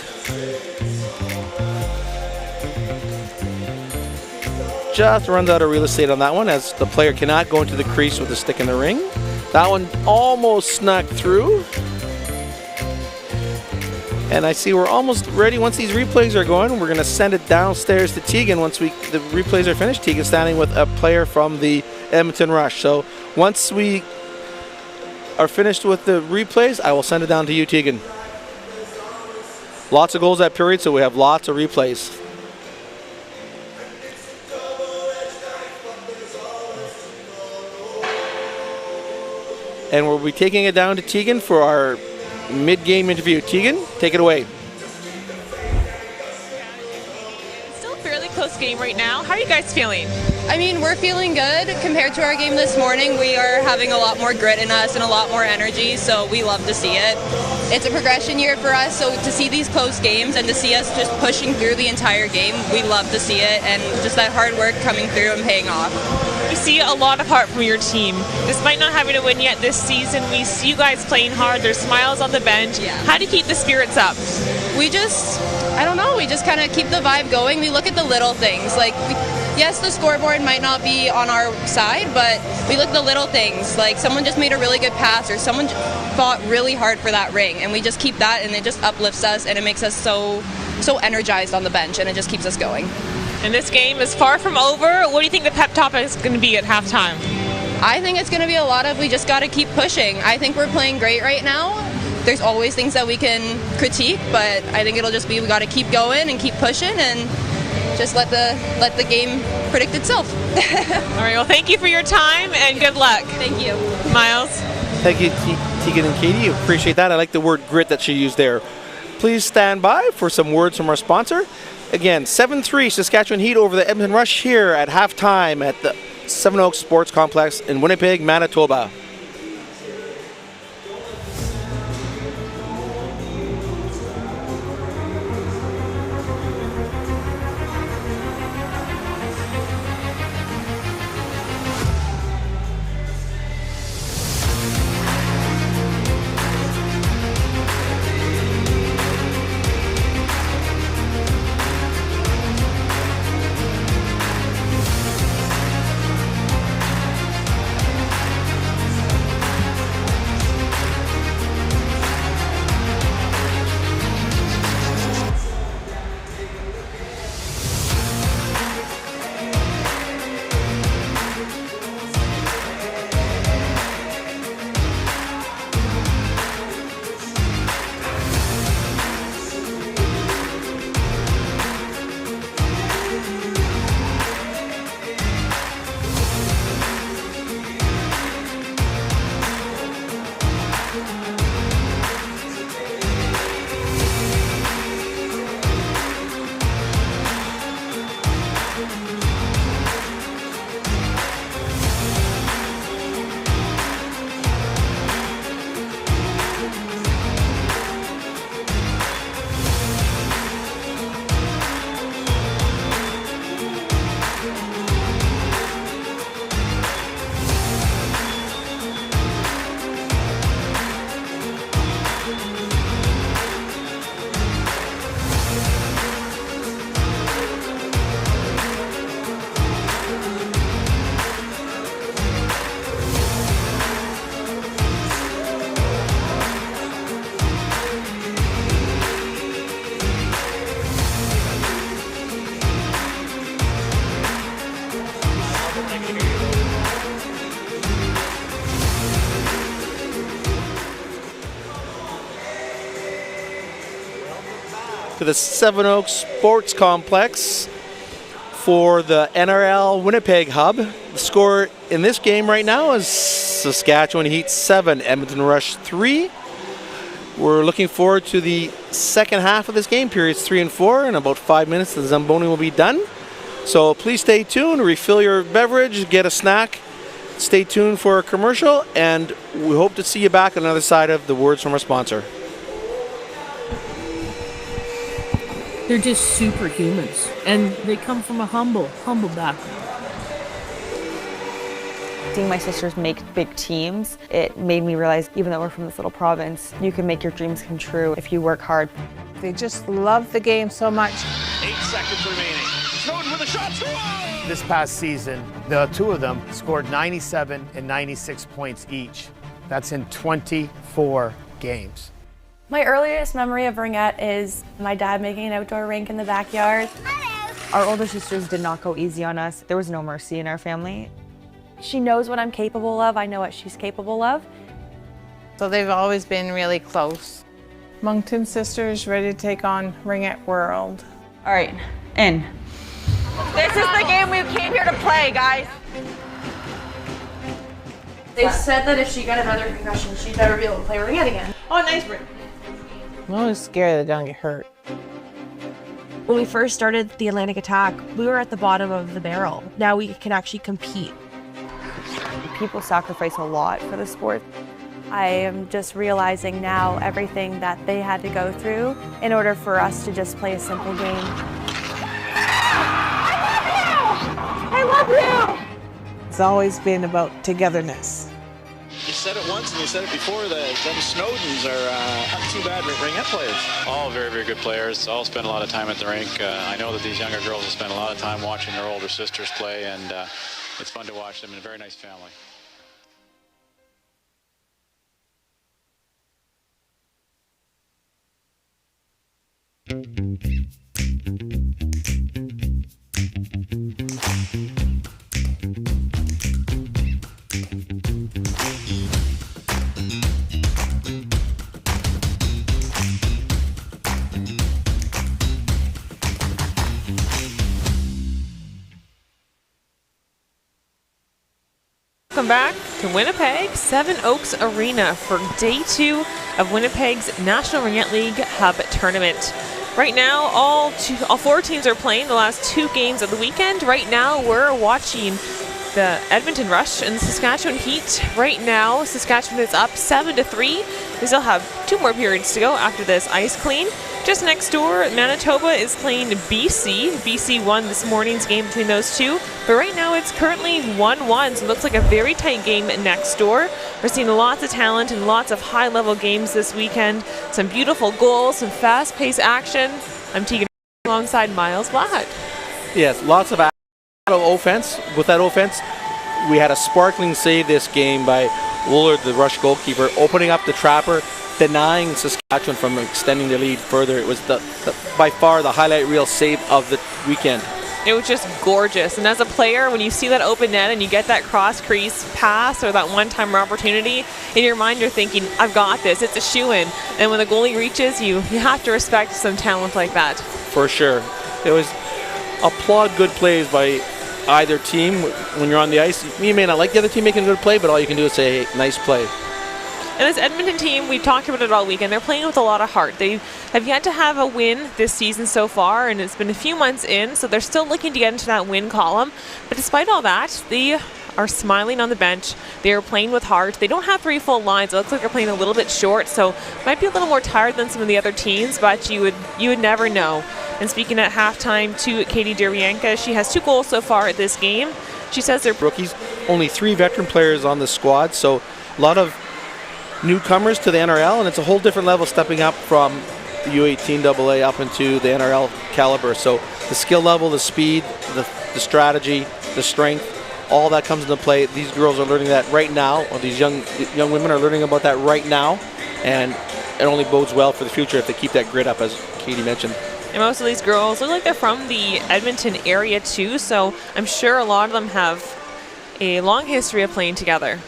Just runs out of real estate on that one, as the player cannot go into the crease with the stick in the ring. That one almost snuck through. And I see we're almost ready. Once these replays are going, we're going to send it downstairs to Tegan. Once the replays are finished, Tegan's standing with a player from the Edmonton Rush. So once we are finished with the replays, I will send it down to you, Tegan. Lots of goals that period, so we have lots of replays. and we'll be taking it down to Tegan for our mid-game interview. Tegan, take it away. Still a fairly close game right now. How are you guys feeling? I mean, we're feeling good compared to our game this morning. We are having a lot more grit in us and a lot more energy, so we love to see it. It's a progression year for us, so to see these close games and to see us just pushing through the entire game, we love to see it, and just that hard work coming through and paying off. We see a lot of heart from your team. Despite not having to win yet this season, we see you guys playing hard. There's smiles on the bench. Yeah. How do you keep the spirits up? We just, I don't know, we just kind of keep the vibe going. We look at the little things. Like, yes, the scoreboard might not be on our side, but we look at the little things. Like, someone just made a really good pass, or someone fought really hard for that ring, and we just keep that, and it just uplifts us, and it makes us so energized on the bench, and it just keeps us going. And this game is far from over. What do you think the pep talk is going to be at halftime? I think it's going to be a lot of we just got to keep pushing. I think we're playing great right now. There's always things that we can critique, but I think it'll just be we got to keep going and keep pushing and just let the game predict itself. All right, well, thank you for your time and good luck. Thank you. Miles? Thank you, Tegan and Katie. Appreciate that. I like the word grit that she used there. Please stand by for some words from our sponsor. Again, 7-3 Saskatchewan Heat over the Edmonton Rush here at halftime at the Seven Oaks Sports Complex in Winnipeg, Manitoba. To the Seven Oaks Sports Complex for the NRL Winnipeg Hub. The score in this game right now is Saskatchewan Heat 7, Edmonton Rush 3. We're looking forward to the second half of this game, periods 3 and 4. In about 5 minutes, the Zamboni will be done. So please stay tuned, refill your beverage, get a snack. Stay tuned for a commercial, and we hope to see you back on the other side of the words from our sponsor. They're just superhumans, and they come from a humble background. Seeing my sisters make big teams, it made me realize even though we're from this little province, you can make your dreams come true if you work hard. They just love the game so much. 8 seconds remaining. Snowden with a shot. This past season, the two of them scored 97 and 96 points each. That's in 24 games. My earliest memory of Ringette is my dad making an outdoor rink in the backyard. Our older sisters did not go easy on us. There was no mercy in our family. She knows what I'm capable of. I know what she's capable of. So they've always been really close. Moncton sisters ready to take on Ringette World. All right, in. This is the game we came here to play, guys. They said that if she got another concussion, she'd never be able to play Ringette again. Oh, nice, Britt. I'm always scared that they're gonna get hurt. When we first started the Atlantic Attack, we were at the bottom of the barrel. Now we can actually compete. People sacrifice a lot for the sport. I am just realizing now everything that they had to go through in order for us to just play a simple game. I love you! It's always been about togetherness. You said it once and you said it before, them Snowdens are not too bad Ringette players. All very, very good players. All spend a lot of time at the rink. I know that these younger girls have spent a lot of time watching their older sisters play, and it's fun to watch them in a very nice family. Welcome back to Winnipeg, Seven Oaks Arena for Day 2 of Winnipeg's National Ringette League Hub Tournament. Right now, all 4 teams are playing the last 2 games of the weekend. Right now, we're watching the Edmonton Rush and the Saskatchewan Heat. Right now, Saskatchewan is up 7-3. We still have 2 more periods to go after this ice clean. Just next door, Manitoba is playing BC. BC won this morning's game between those two, but right now it's currently 1-1, so it looks like a very tight game next door. We're seeing lots of talent and lots of high-level games this weekend. Some beautiful goals, some fast-paced action. I'm Tegan alongside Miles Blatt. Yes, lots of offense. With that offense, we had a sparkling save this game by Woolard, the Rush goalkeeper, opening up the trapper, denying Saskatchewan from extending the lead further. It was by far the highlight reel save of the weekend. It was just gorgeous. And as a player, when you see that open net and you get that cross crease pass or that one-time opportunity, in your mind you're thinking, I've got this, it's a shoo-in. And when the goalie reaches, you have to respect some talent like that. For sure. It was applaud good plays by either team. When you're on the ice, you may not like the other team making a good play, but all you can do is say, hey, nice play. And this Edmonton team, we've talked about it all weekend, they're playing with a lot of heart. They have yet to have a win this season so far, and it's been a few months in, so they're still looking to get into that win column. But despite all that, they are smiling on the bench. They are playing with heart. They don't have 3 full lines. It looks like they're playing a little bit short, so might be a little more tired than some of the other teams, but you would never know. And speaking at halftime to Katie Deryanka, she has 2 goals so far at this game. She says they're rookies, only 3 veteran players on the squad, so a lot of newcomers to the NRL, and it's a whole different level stepping up from the U18 AA up into the NRL caliber. So the skill level, the speed, the strategy, the strength, all that comes into play. These girls are learning that right now, or these young women are learning about that right now, and it only bodes well for the future if they keep that grit up, as Katie mentioned. And most of these girls look like they're from the Edmonton area too, so I'm sure a lot of them have a long history of playing together.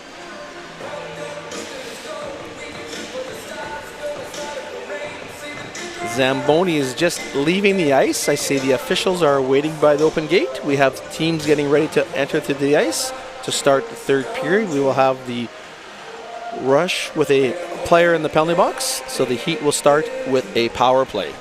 Zamboni is just leaving the ice. I see the officials are waiting by the open gate. We have teams getting ready to enter to the ice to start the 3rd period. We will have the Rush with a player in the penalty box, so the Heat will start with a power play.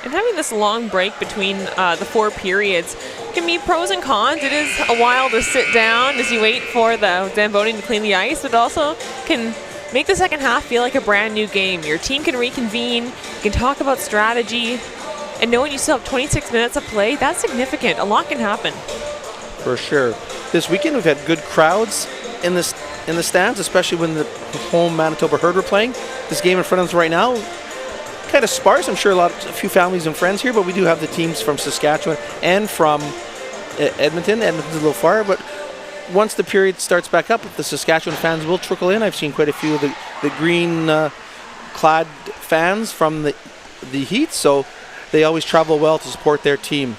And having this long break between the 4 periods can be pros and cons. It is a while to sit down as you wait for the Zamboni to clean the ice, but also can make the second half feel like a brand new game. Your team can reconvene, you can talk about strategy, and knowing you still have 26 minutes of play, that's significant. A lot can happen. For sure. This weekend we've had good crowds in the stands, especially when the home Manitoba Herd were playing. This game in front of us right now, kind of sparse. I'm sure a few families and friends here, but we do have the teams from Saskatchewan and from Edmonton. Edmonton's a little far, but once the period starts back up, the Saskatchewan fans will trickle in. I've seen quite a few of the green-clad fans from the Heat, so they always travel well to support their team.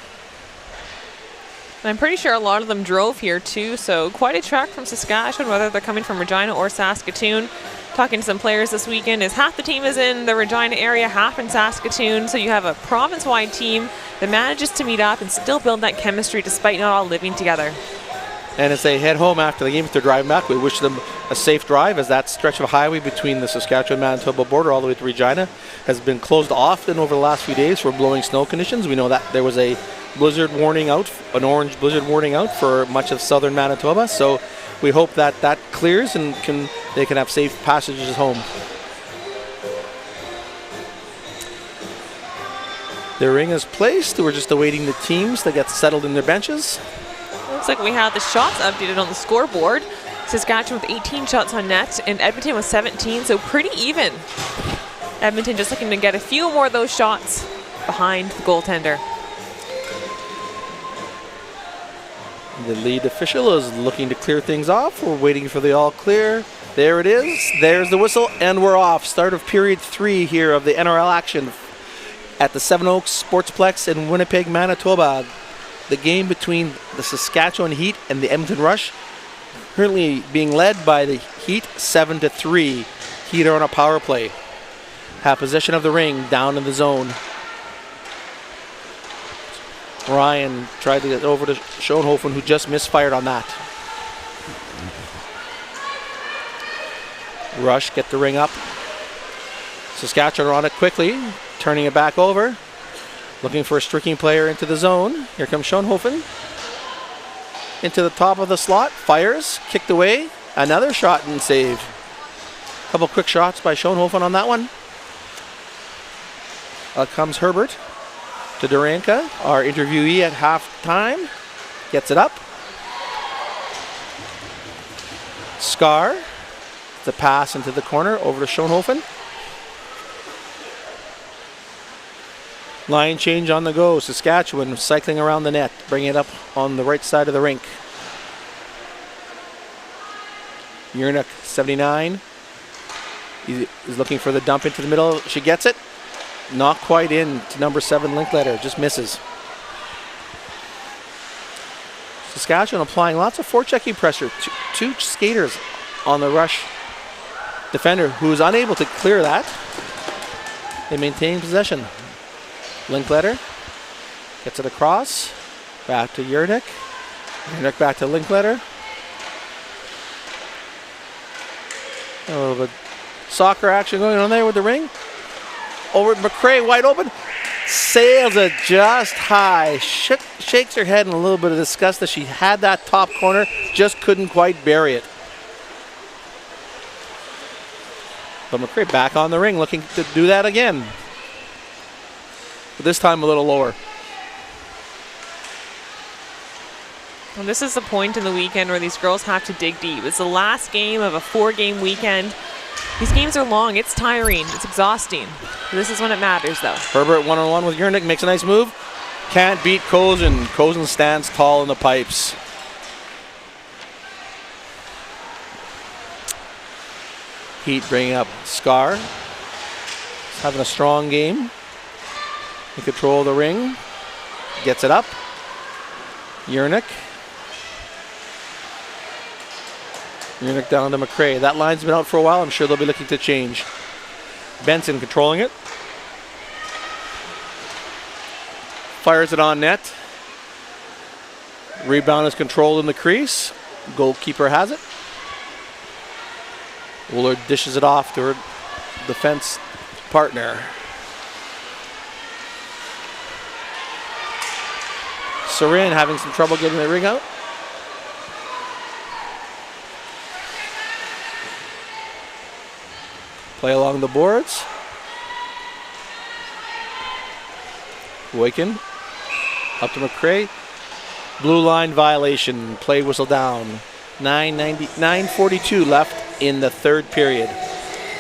And I'm pretty sure a lot of them drove here too, so quite a trek from Saskatchewan, whether they're coming from Regina or Saskatoon. Talking to some players this weekend is half the team is in the Regina area, half in Saskatoon, so you have a province-wide team that manages to meet up and still build that chemistry despite not all living together. And as they head home after the game, if they're driving back, we wish them a safe drive, as that stretch of highway between the Saskatchewan-Manitoba border all the way to Regina has been closed often over the last few days for blowing snow conditions. We know that there was a blizzard warning out, an orange blizzard warning out for much of southern Manitoba. So we hope that that clears and they can have safe passages home. The ring is placed. We're just awaiting the teams to get settled in their benches. Looks like we have the shots updated on the scoreboard. Saskatchewan with 18 shots on net and Edmonton with 17, so pretty even. Edmonton just looking to get a few more of those shots behind the goaltender. The lead official is looking to clear things off. We're waiting for the all clear. There it is. There's the whistle, and we're off. Start of period 3 here of the NRL action at the Seven Oaks Sportsplex in Winnipeg, Manitoba. The game between the Saskatchewan Heat and the Edmonton Rush, currently being led by the Heat 7-3. Heat are on a power play. Have possession of the ring, down in the zone. Ryan tried to get over to Schoenhofen, who just misfired on that. Rush get the ring up. Saskatchewan are on it quickly, turning it back over. Looking for a streaking player into the zone. Here comes Schoenhofen. Into the top of the slot. Fires. Kicked away. Another shot and save. Couple quick shots by Schoenhofen on that one. Out comes Herbert to Duranka, our interviewee at halftime. Gets it up. Scar. The pass into the corner over to Schoenhofen. Line change on the go. Saskatchewan cycling around the net. Bring it up on the right side of the rink. Yurnik, 79. He is looking for the dump into the middle. She gets it. Not quite in to number 7, Linkletter. Just misses. Saskatchewan applying lots of forechecking pressure. Two skaters on the Rush defender who is unable to clear that. They maintain possession. Linkletter gets it across. Back to Yurnik. Yurnik back to Linkletter. A little bit soccer action going on there with the ring. Over to McRae, wide open. Sails it just high. Shakes her head in a little bit of disgust that she had that top corner. Just couldn't quite bury it. But McRae back on the ring, looking to do that again. But this time a little lower. Well, this is the point in the weekend where these girls have to dig deep. It's the last game of a 4-game weekend. These games are long. It's tiring. It's exhausting. This is when it matters, though. Herbert one-on-one with Yurnik, makes a nice move. Can't beat Kozin. Kozin stands tall in the pipes. Heat bringing up Scar. He's having a strong game. In control of the ring. Gets it up. Yurnik. Yurnik down to McRae. That line's been out for a while. I'm sure they'll be looking to change. Benson controlling it. Fires it on net. Rebound is controlled in the crease. Goalkeeper has it. Woolard dishes it off to her defense partner. Sarin having some trouble getting the ring out. Play along the boards. Boykin up to McRae. Blue line violation. Play whistle down. 9:42 left in the third period.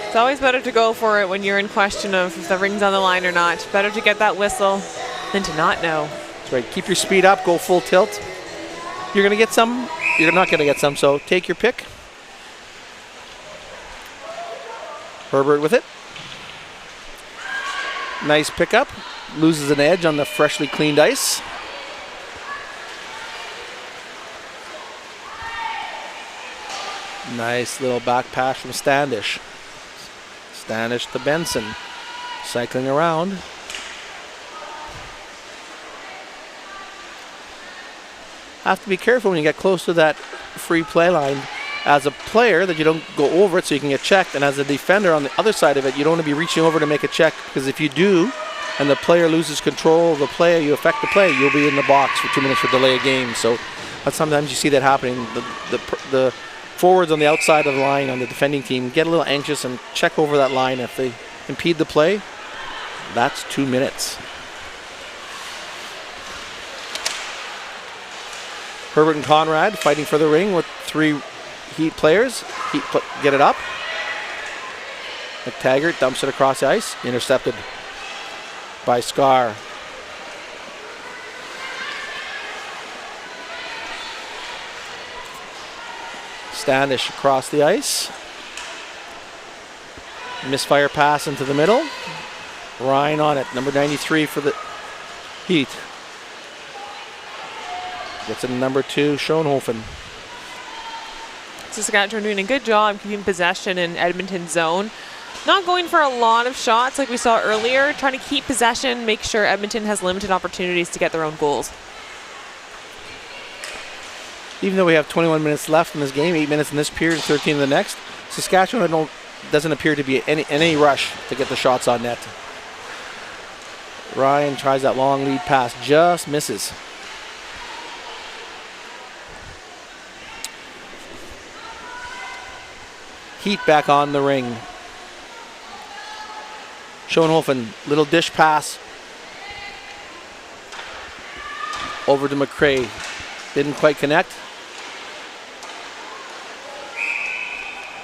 It's always better to go for it when you're in question of if the ring's on the line or not. Better to get that whistle than to not know. That's right. Keep your speed up. Go full tilt. You're going to get some. You're not going to get some, so take your pick. Herbert with it. Nice pickup. Loses an edge on the freshly cleaned ice. Nice little back pass from Standish. Standish to Benson. Cycling around. have to be careful when you get close to that free play line as a player that you don't go over it so you can get checked, and as a defender on the other side of it, you don't want to be reaching over to make a check, because if you do and the player loses control of the play, you affect the play, you'll be in the box for 2 minutes for delay of game. So but sometimes you see that happening. The forwards on the outside of the line on the defending team get a little anxious and check over that line. If they impede the play, that's 2 minutes. Herbert and Conrad fighting for the ring with 3 Heat players. Heat get it up. McTaggart dumps it across the ice. Intercepted by Scar. Standish across the ice. Misfire pass into the middle. Ryan on it. Number 93 for the Heat. Gets it to number 2, Schoenhofen. Saskatchewan doing a good job keeping possession in Edmonton's zone. Not going for a lot of shots like we saw earlier, trying to keep possession, make sure Edmonton has limited opportunities to get their own goals. Even though we have 21 minutes left in this game, 8 minutes in this period, 13 in the next, Saskatchewan doesn't appear to be any rush to get the shots on net. Ryan tries that long lead pass, just misses. Heat back on the ring. Schoenhofen, little dish pass over to McRae. Didn't quite connect.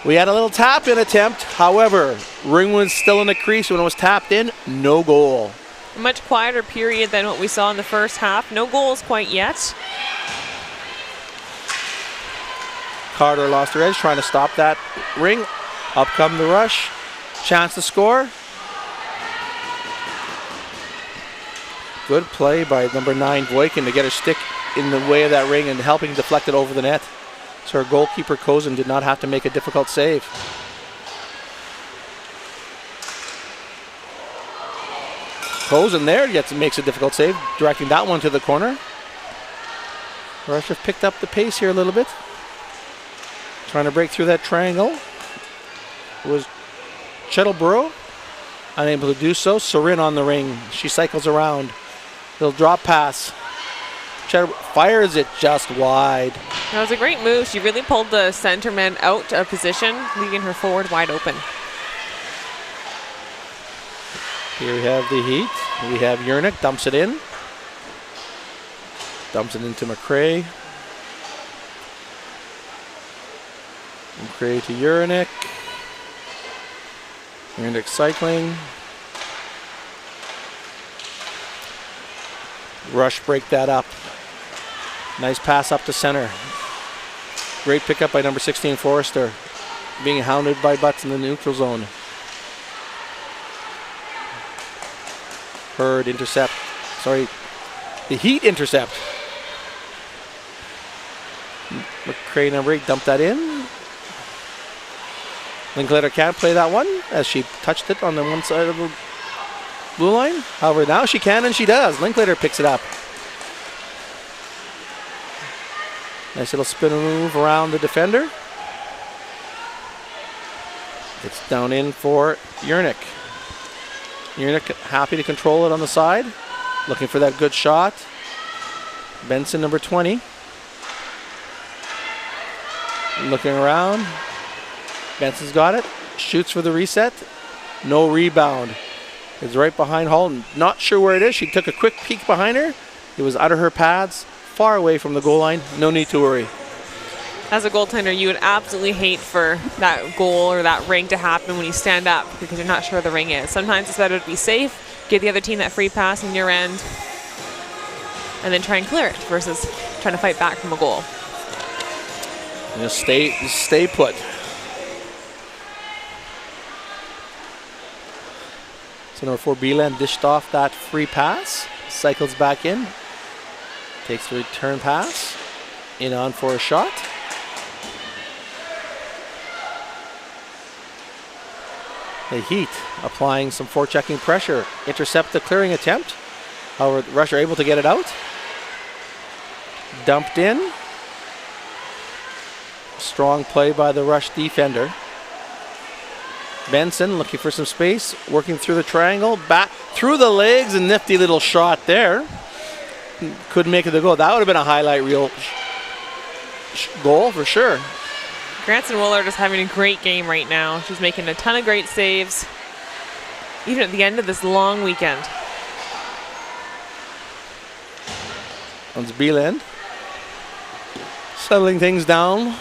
We had a little tap-in attempt. However, ring was still in the crease when it was tapped in. No goal. A much quieter period than what we saw in the first half. No goals quite yet. Carter lost her edge, trying to stop that ring. Up come the rush. Chance to score. Good play by number 9, Voikin, to get her stick in the way of that ring and helping deflect it over the net. So our goalkeeper, Kozin, did not have to make a difficult save. Kozin there makes a difficult save, directing that one to the corner. Rush have picked up the pace here a little bit. Trying to break through that triangle. It was Chettleborough, unable to do so. Sorin on the ring. She cycles around. Little drop pass. Fires it just wide. That was a great move. She really pulled the centerman out of position, leaving her forward wide open. Here we have the Heat. We have Yernick, dumps it in. Dumps it into McRae. McRae to Yernick. Yernick cycling. Rush break that up. Nice pass up to center. Great pickup by number 16, Forrester. Being hounded by Butts in the neutral zone. Hurd intercept. Sorry, the Heat intercept. McRae number 8 dumped that in. Linklater can't play that one as she touched it on the one side of the blue line. However, now she can, and she does. Linklater picks it up. Nice little spin move around the defender. It's down in for Yernick. Yernick happy to control it on the side. Looking for that good shot. Benson, number 20. Looking around. Benson's got it. Shoots for the reset. No rebound. It's right behind Hall. Not sure where it is. She took a quick peek behind her. It was out of her pads, far away from the goal line. No need to worry. As a goaltender, you would absolutely hate for that goal or that ring to happen when you stand up because you're not sure where the ring is. Sometimes it's better to be safe, give the other team that free pass in your end, and then try and clear it versus trying to fight back from a goal. And just stay put. So number 4, Beeland dished off that free pass. Cycles back in. Takes the return pass. In on for a shot. The Heat applying some forechecking pressure. Intercept the clearing attempt. However, the Rush are able to get it out. dumped in. Strong play by the Rush defender. Benson looking for some space, working through the triangle, back through the legs, and nifty little shot there. Couldn't make it the goal. That would have been a highlight reel goal for sure. Granson Woolard is having a great game right now. She's making a ton of great saves, even at the end of this long weekend. That's Beeland. Settling things down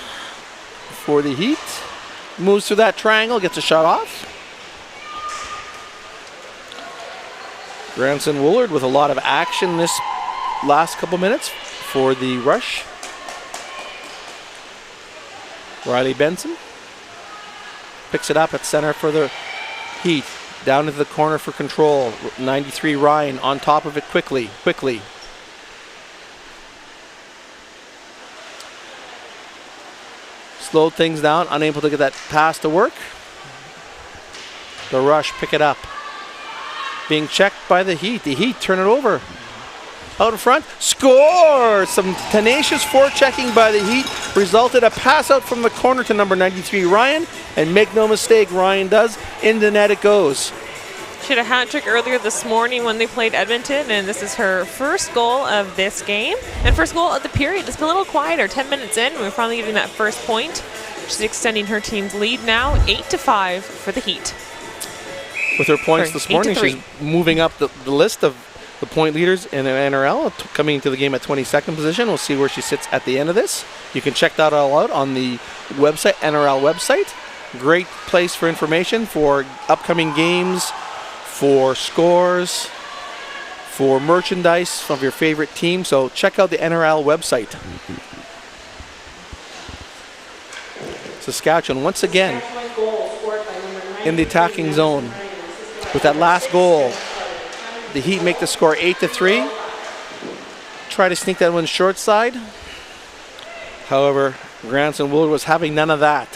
for the Heat. Moves through that triangle, gets a shot off. Granson Woolard with a lot of action this last couple minutes for the Rush. Riley Benson picks it up at center for the Heat. Down into the corner for control. 93 Ryan on top of it quickly. Slowed things down, unable to get that pass to work. The Rush pick it up. Being checked by the Heat. The Heat turn it over. Out in front, score! Some tenacious forechecking by the Heat resulted a pass out from the corner to number 93 Ryan, and make no mistake, Ryan does. In the net it goes. She had a hat trick earlier this morning when they played Edmonton, and this is her first goal of this game and first goal of the period. It's been a little quieter. 10 minutes in, we're finally getting that first point. She's extending her team's lead now, 8-5 for the Heat. With her points this morning, she's moving up the list of the point leaders in the NRL, coming into the game at 22nd position. We'll see where she sits at the end of this. You can check that all out on the website, NRL website. Great place for information for upcoming games, for scores, for merchandise of your favorite team. So check out the NRL website. Saskatchewan once again in the attacking zone. With that last goal, the Heat make the score 8-3. Try to sneak that one short side. However, Granson Woolard was having none of that.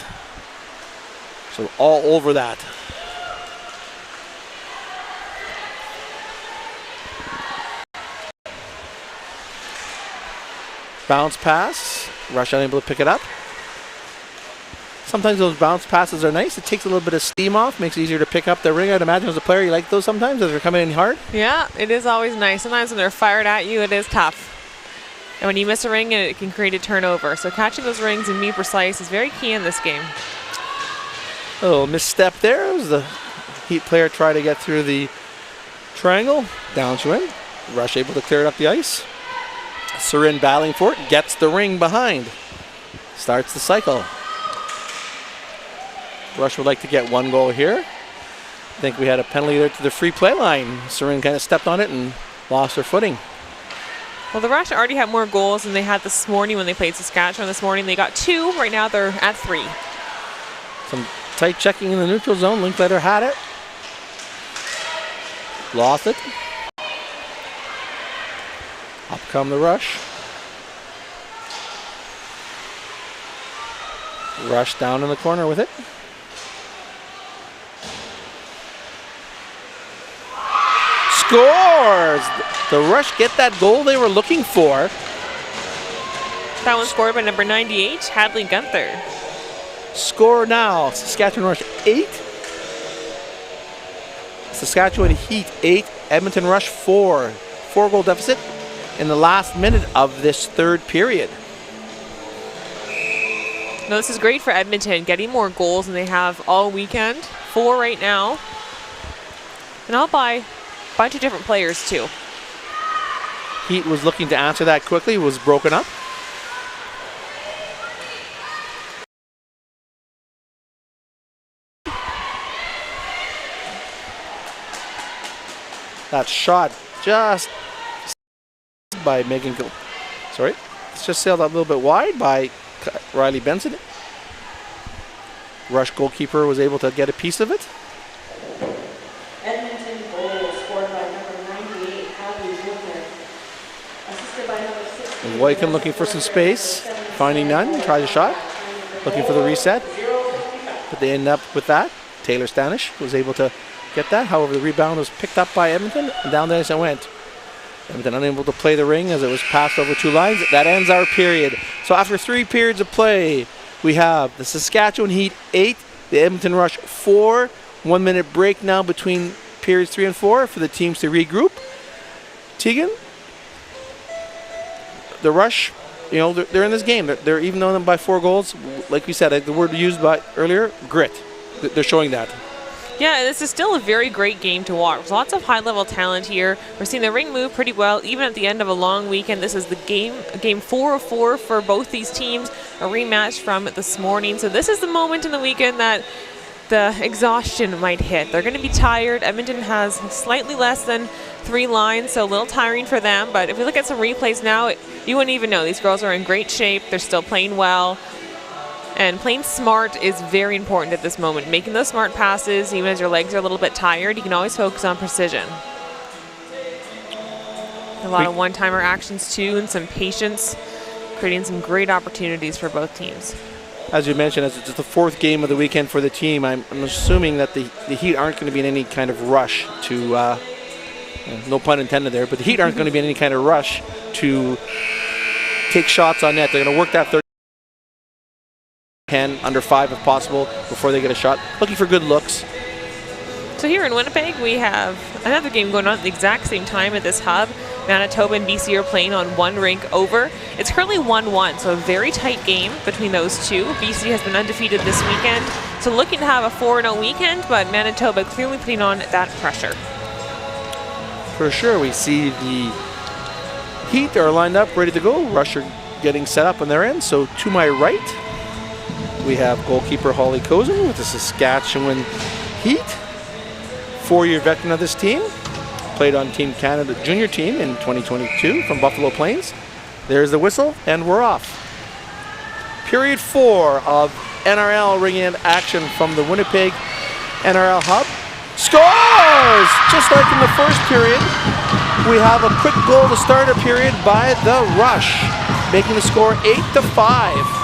So all over that. Bounce pass. Rush unable to pick it up. Sometimes those bounce passes are nice. It takes a little bit of steam off, makes it easier to pick up the ring. I'd imagine as a player you like those sometimes as they're coming in hard. Yeah, it is always nice. Sometimes when they're fired at you, it is tough. And when you miss a ring, it can create a turnover. So catching those rings and being precise is very key in this game. A little misstep there as the Heat player tried to get through the triangle. Down she went. Rush able to clear it up the ice. Sarin battling for it, gets the ring behind. Starts the cycle. Rush would like to get one goal here. I think we had a penalty there to the free play line. Sarin kind of stepped on it and lost her footing. Well, the Rush already had more goals than they had this morning when they played Saskatchewan this morning. They got 2. Right now they're at 3. Some tight checking in the neutral zone. Linkletter had it. Lost it. Up come the Rush. Rush down in the corner with it. Scores! The Rush get that goal they were looking for. That one scored by number 98, Hadley Gunther. Score now. Saskatchewan Rush 8. Saskatchewan Heat 8. Edmonton Rush 4. 4-goal deficit in the last minute of this third period. No, this is great for Edmonton, getting more goals than they have all weekend. 4 right now. And I'll buy a bunch of different players too. Heat was looking to answer that quickly, was broken up. That shot just by Megan. Sorry, it's just sailed out a little bit wide by Riley Benson. Rush goalkeeper was able to get a piece of it. Edmonton goal scored by number 98, Hadley Gunther. Assisted by number 6. Wycombe looking for some space, finding none, tries a shot, looking for the reset, but they end up with that. Taylor Stanish was able to get that. However, the rebound was picked up by Edmonton, and down the ice it went. Edmonton unable to play the ring as it was passed over 2 lines. That ends our period. So after 3 periods of play, we have the Saskatchewan Heat 8, the Edmonton Rush 4. 1 minute break now between periods 3 and 4 for the teams to regroup. Tegan, the Rush, you know, they're in this game. They're even though them by 4 goals. Like we said, the word used by earlier, grit. They're showing that. Yeah, this is still a very great game to watch. Lots of high-level talent here. We're seeing the ring move pretty well, even at the end of a long weekend. This is the game 4 of 4 for both these teams, a rematch from this morning. So this is the moment in the weekend that the exhaustion might hit. They're going to be tired. Edmonton has slightly less than 3 lines, so a little tiring for them. But if we look at some replays now, you wouldn't even know. These girls are in great shape. They're still playing well. And playing smart is very important at this moment. Making those smart passes, even as your legs are a little bit tired, you can always focus on precision. A lot of one-timer actions too, and some patience, creating some great opportunities for both teams. As you mentioned, as it's the 4th game of the weekend for the team, I'm assuming that the Heat aren't going to be in any kind of rush to, no pun intended there, but the Heat aren't going to be in any kind of rush to take shots on net. They're going to work that 10, under 5 if possible, before they get a shot. Looking for good looks. So here in Winnipeg, we have another game going on at the exact same time at this hub. Manitoba and BC are playing on 1 rink over. It's currently 1-1, so a very tight game between those two. BC has been undefeated this weekend, so looking to have a 4-0 weekend, but Manitoba clearly putting on that pressure. For sure, we see the Heat are lined up, ready to go. Rush are getting set up on their end, so to my right, we have goalkeeper Holly Cozen with the Saskatchewan Heat. 4-year veteran of this team. Played on Team Canada junior team in 2022 from Buffalo Plains. There's the whistle, and we're off. Period 4 of NRL Ringette action from the Winnipeg NRL Hub. Scores! Just like in the first period, we have a quick goal to start a period by the Rush, making the score 8-5.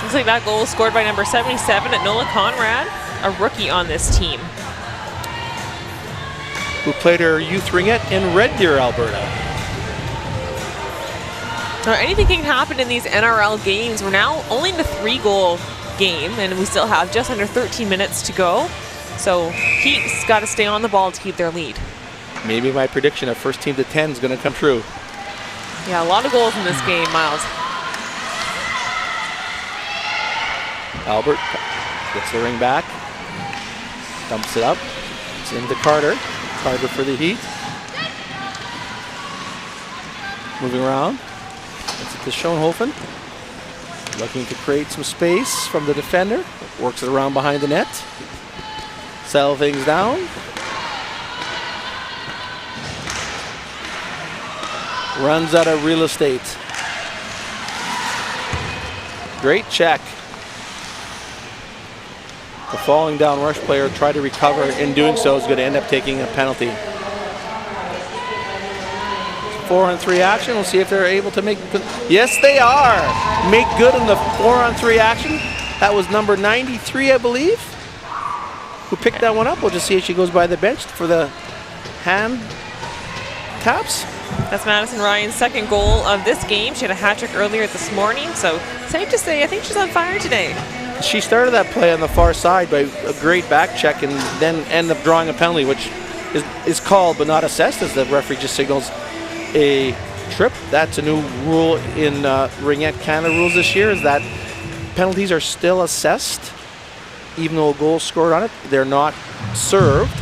Looks like that goal was scored by number 77 at Nola Conrad, a rookie on this team, who played her youth ringette in Red Deer, Alberta. Now, anything can happen in these NRL games. We're now only in the 3-goal game, and we still have just under 13 minutes to go. So Heat's got to stay on the ball to keep their lead. Maybe my prediction of first team to 10 is going to come true. Yeah, a lot of goals in this game, Miles. Albert gets the ring back, dumps it up, it's into Carter. Carter for the Heat. Moving around, it's to Schoenhofen. Looking to create some space from the defender. Works it around behind the net. Settle things down. Runs out of real estate. Great check. The falling down Rush player tried to recover. In doing so, is going to end up taking a penalty. 4-on-3 action. We'll see if they're able to make good. Yes, they are. Make good in the 4-on-3 action. That was number 93, I believe, who picked that one up. We'll just see if she goes by the bench for the hand taps. That's Madison Ryan's 2nd goal of this game. She had a hat-trick earlier this morning, so safe to say I think she's on fire today. She started that play on the far side by a great back check and then ended up drawing a penalty, which is called but not assessed, as the referee just signals a trip. That's a new rule in Ringette Canada rules this year, is that penalties are still assessed even though a goal scored on it. They're not served,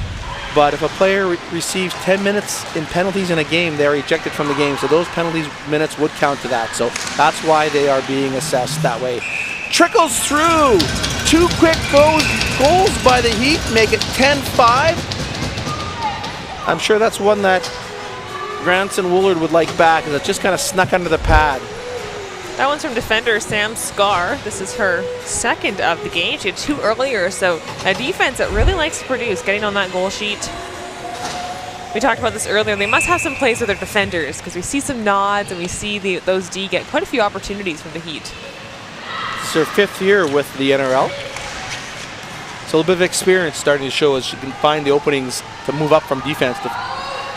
but if a player receives 10 minutes in penalties in a game, they're ejected from the game, so those penalties minutes would count to that. So that's why they are being assessed that way. Trickles through. 2 quick goals by the Heat make it 10-5. I'm sure that's one that Granson Woolard would like back, as it just kind of snuck under the pad. That one's from defender Sam Scar. This is her 2nd of the game. She had 2 earlier, so a defense that really likes to produce, getting on that goal sheet. We talked about this earlier. They must have some plays with their defenders, because we see some nods and we see those D get quite a few opportunities from the Heat. It's her 5th year with the NRL. So a little bit of experience starting to show as she can find the openings to move up from defense to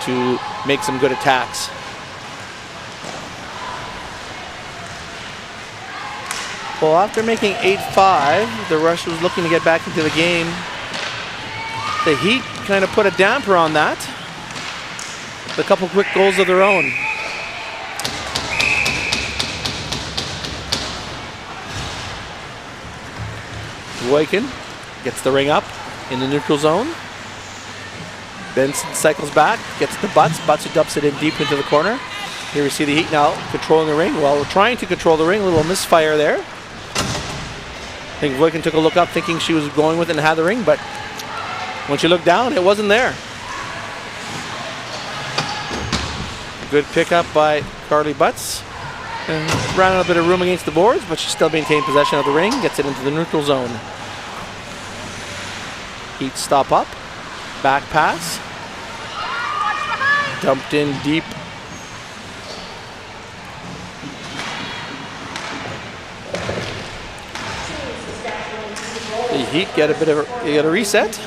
to make some good attacks. Well, after making 8-5, the Rush was looking to get back into the game. The Heat kind of put a damper on that. A couple quick goals of their own. Boykin gets the ring up in the neutral zone. Benson cycles back, gets the Butts. Butts who dumps it in deep into the corner. Here we see the Heat now controlling the ring. Well, trying to control the ring, a little misfire there. I think Boykin took a look up thinking she was going with it and had the ring, but when she looked down, it wasn't there. Good pickup by Carly Butts. And ran out a bit of room against the boards, but she still maintained possession of the ring, gets it into the neutral zone. Heat stop up, back pass. Dumped in deep. The Heat get a reset.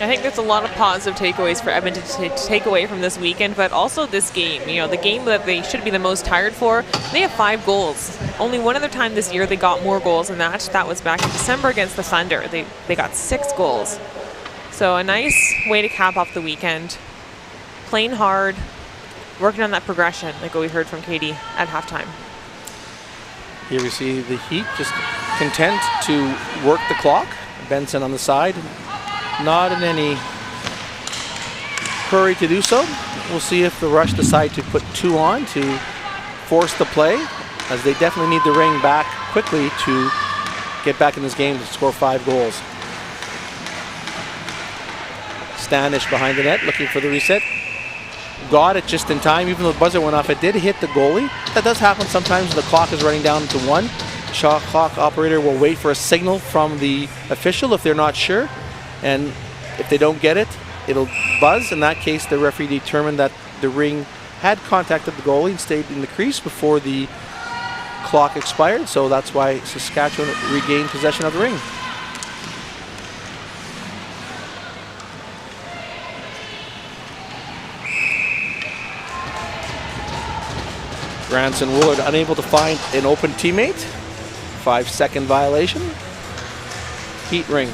I think there's a lot of positive takeaways for Edmonton to take away from this weekend, but also this game. You know, the game that they should be the most tired for, they have 5 goals. Only one other time this year they got more goals than that. That was back in December against the Thunder. They got 6 goals. So a nice way to cap off the weekend. Playing hard, working on that progression, like what we heard from Katie at halftime. Here we see the Heat just content to work the clock. Benson on the side. Not in any hurry to do so. We'll see if the Rush decide to put 2 on to force the play, as they definitely need the ring back quickly to get back in this game to score 5 goals. Stanish behind the net looking for the reset. Got it just in time, even though the buzzer went off. It did hit the goalie. That does happen sometimes when the clock is running down to 1. Shot clock operator will wait for a signal from the official if they're not sure. And if they don't get it, it'll buzz. In that case, the referee determined that the ring had contacted the goalie and stayed in the crease before the clock expired. So that's why Saskatchewan regained possession of the ring. Granson Woolard unable to find an open teammate. 5-second violation. Heat ring.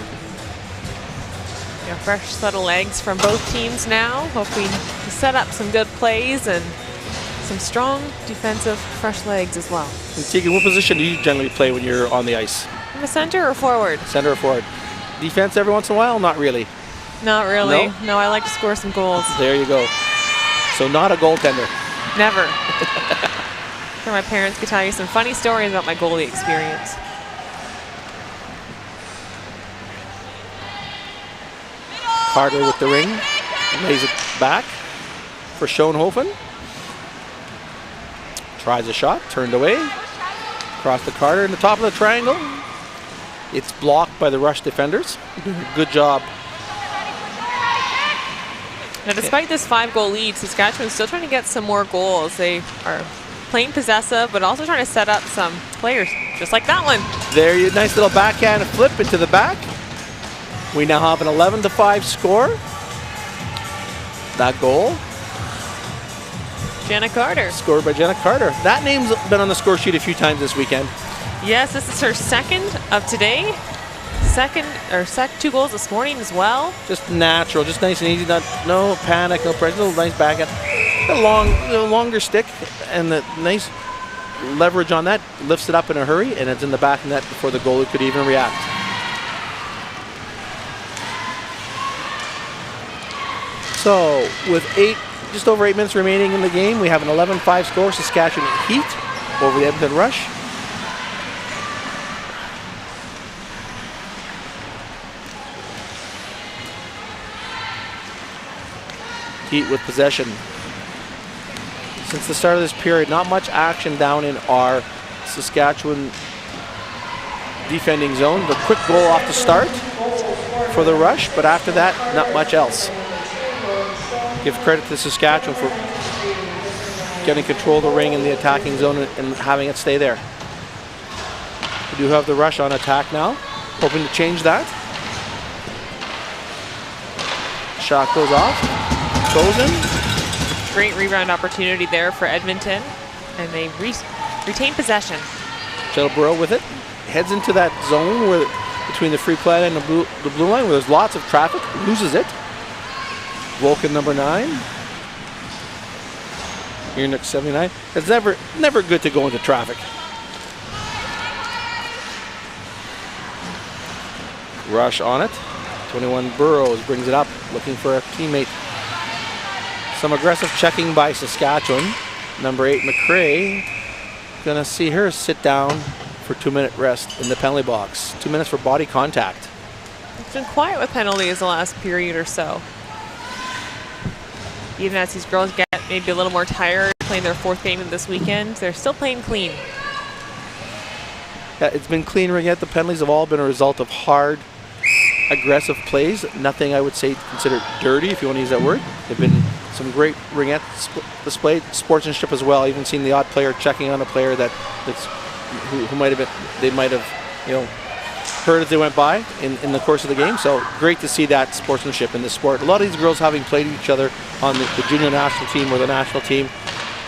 Fresh set of legs from both teams now. Hoping to set up some good plays and some strong defensive fresh legs as well. And Tegan, what position do you generally play when you're on the ice? I'm a center or forward? Center or forward. Defense every once in a while? Not really. Not really. No, I like to score some goals. There you go. So not a goaltender. Never. Sure, my parents could tell you some funny stories about my goalie experience. Carter with the ring, lays it back for Schoenhofen. Tries a shot, turned away. Across to Carter in the top of the triangle. It's blocked by the Rush defenders. Good job. Now, despite this 5-goal lead, Saskatchewan's still trying to get some more goals. They are playing possessive, but also trying to set up some players, just like that one. There, you nice little backhand flip into the back. We now have an 11-5 score. That goal. Jenna Carter. Scored by Jenna Carter. That name's been on the score sheet a few times this weekend. Yes, this is her second of today. 2 goals this morning as well. Just natural, just nice and easy. No panic, no pressure. Little nice backhand. A longer stick and the nice leverage on that lifts it up in a hurry, and it's in the back of the net before the goalie could even react. So with just over 8 minutes remaining in the game, we have an 11-5 score. Saskatchewan Heat over the Edmonton Rush. Heat with possession. Since the start of this period, not much action down in our Saskatchewan defending zone. The quick goal off the start for the Rush, but after that, not much else. Give credit to Saskatchewan for getting control of the ring in the attacking zone and having it stay there. We do have the Rush on attack now, hoping to change that. shot goes off. Goes in. Great rebound opportunity there for Edmonton, and they retain possession. Jettleboro with it. Heads into that zone where between the free play and the blue line where there's lots of traffic. Loses it. Vulcan number 9. Unix 79. It's never good to go into traffic. Rush on it. 21 Burrows brings it up, looking for a teammate. Some aggressive checking by Saskatchewan. Number 8 McCrae. Gonna see her sit down for 2-minute rest in the penalty box. 2 minutes for body contact. It's been quiet with penalties the last period or so. Even as these girls get maybe a little more tired, playing their 4th game this weekend, they're still playing clean. Yeah, it's been clean, Ringette. The penalties have all been a result of hard, aggressive plays. Nothing I would say considered dirty, if you want to use that word. They've been some great Ringette displayed sportsmanship as well. Even seen the odd player checking on a player who might have been, they might have, heard as they went by in the course of the game. So great to see that sportsmanship in this sport. A lot of these girls having played each other on the junior national team or the national team,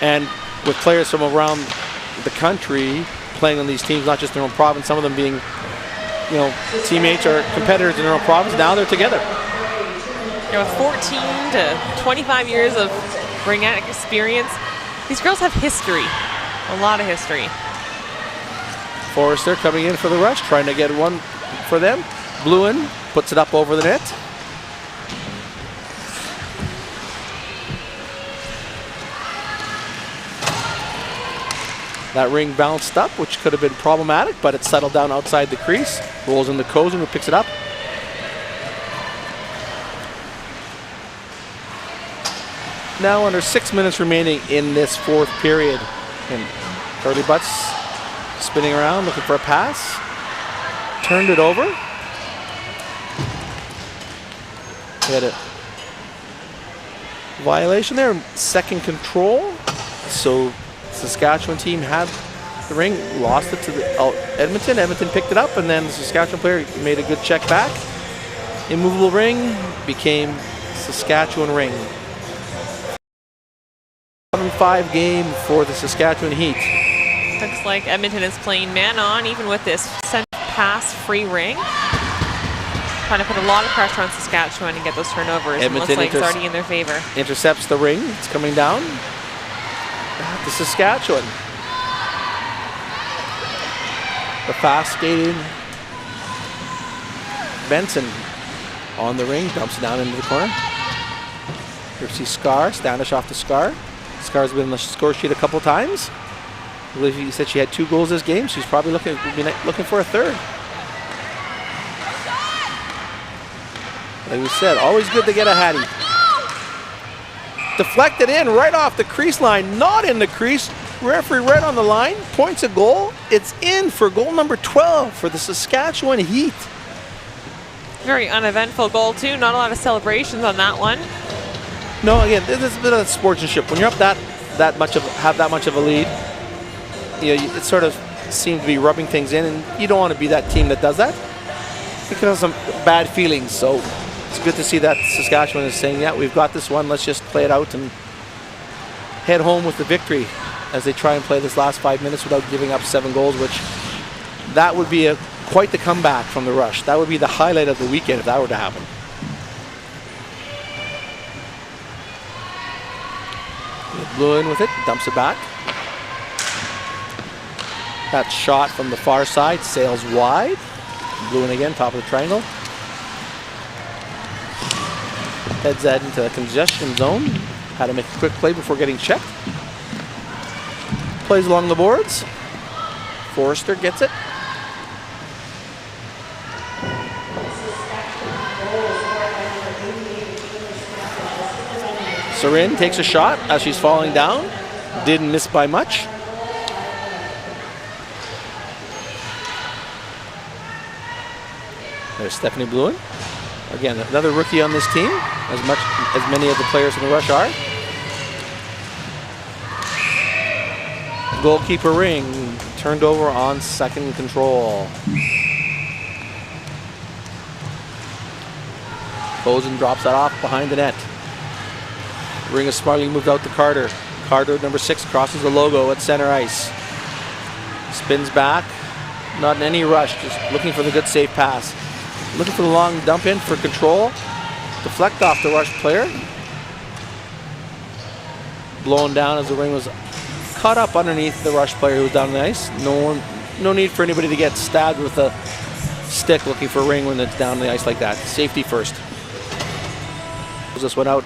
and with players from around the country playing on these teams, not just their own province, some of them being teammates or competitors in their own province. Now they're together. 14 to 25 years of Ringette experience. These girls have history, a lot of history. Forrester coming in for the rush, trying to get one for them. Bluen puts it up over the net. That ring bounced up, which could have been problematic, but it settled down outside the crease. Rolls into Kozen, who picks it up. Now under 6 minutes remaining in this 4th period. And Carly Butts spinning around, looking for a pass. Turned it over. Had a violation there, 2nd control. So Saskatchewan team had the ring, lost it to Edmonton. Edmonton picked it up, and then the Saskatchewan player made a good check back. Immovable ring became Saskatchewan ring. 7-5 game for the Saskatchewan Heat. Looks like Edmonton is playing man on, even with this sent pass free ring. Trying to put a lot of pressure on Saskatchewan and get those turnovers. Edmonton looks like it's already in their favor. Intercepts the ring. It's coming down to Saskatchewan. The fast skating Benson on the ring, dumps it down into the corner. Here we see Scar, Standish off to Scar. Scar's been on the score sheet a couple times. I believe he said she had 2 goals this game. She's probably looking for a 3rd. Like we said, always good to get a Hattie. Deflected in right off the crease line, not in the crease. Referee right on the line, points a goal. It's in for goal number 12 for the Saskatchewan Heat. Very uneventful goal too. Not a lot of celebrations on that one. No, again, this is a bit of sportsmanship. When you're up have that much of a lead, it sort of seems to be rubbing things in, and you don't want to be that team that does that. You can have some bad feelings. So it's good to see that Saskatchewan is saying, yeah, we've got this one. Let's just play it out and head home with the victory as they try and play this last 5 minutes without giving up 7 goals, which that would be quite the comeback from the rush. That would be the highlight of the weekend if that were to happen. Bluen with it, dumps it back. That shot from the far side sails wide. Bluen again, top of the triangle. Heads that into the congestion zone. Had to make a quick play before getting checked. Plays along the boards. Forrester gets it. Sarin takes a shot as she's falling down. Didn't miss by much. There's Stephanie Bluen. Again, another rookie on this team, as many of the players in the rush are. Goalkeeper ring turned over on 2nd control. Cozen drops that off behind the net. Ring is smartly moved out to Carter. Carter, number 6, crosses the logo at center ice. Spins back, not in any rush, just looking for the good safe pass. Looking for the long dump in for control. Deflect off the rush player. Blown down as the ring was caught up underneath the rush player who was down on the ice. No need for anybody to get stabbed with a stick looking for a ring when it's down on the ice like that. Safety first. This one out.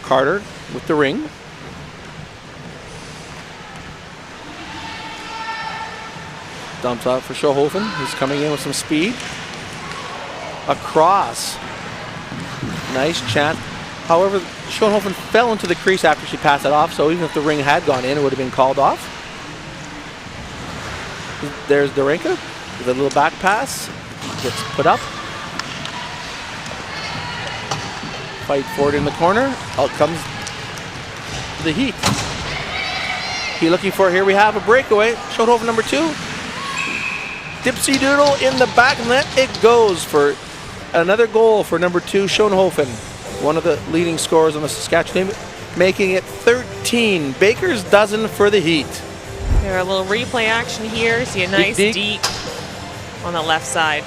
Carter with the ring. Dumps out for Schoenhofen. He's coming in with some speed. Across. Nice chance. However, Schoenhofen fell into the crease after she passed it off, so even if the ring had gone in, it would have been called off. There's Darenka with a little back pass. Gets put up. Fight forward in the corner. Out comes the Heat. He looking for, here we have a breakaway. Schoenhofen number 2. Dipsy Doodle in the back net. It goes for another goal for number 2, Schoenhofen. One of the leading scorers on the Saskatchewan team, making it 13. Baker's dozen for the Heat. There a little replay action here. See a nice deep on the left side.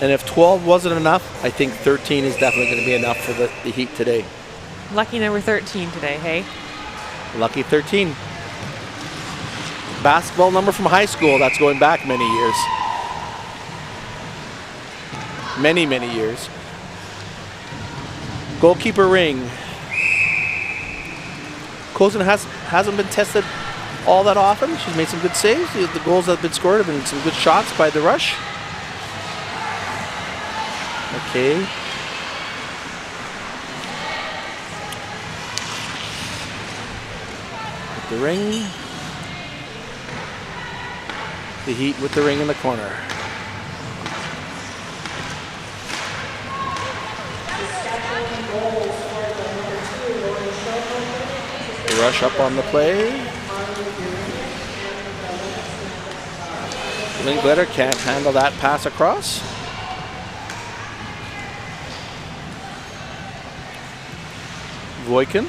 And if 12 wasn't enough, I think 13 is definitely going to be enough for the Heat today. Lucky number 13 today, hey? Lucky 13. Basketball number from high school. That's going back many years. Many, many years. Goalkeeper ring. Cozen hasn't been tested all that often. She's made some good saves. The goals that have been scored have been some good shots by the rush. Okay. With the ring. The Heat with the ring in the corner. The rush up on the play. Linkletter can't handle that pass across. Voikin.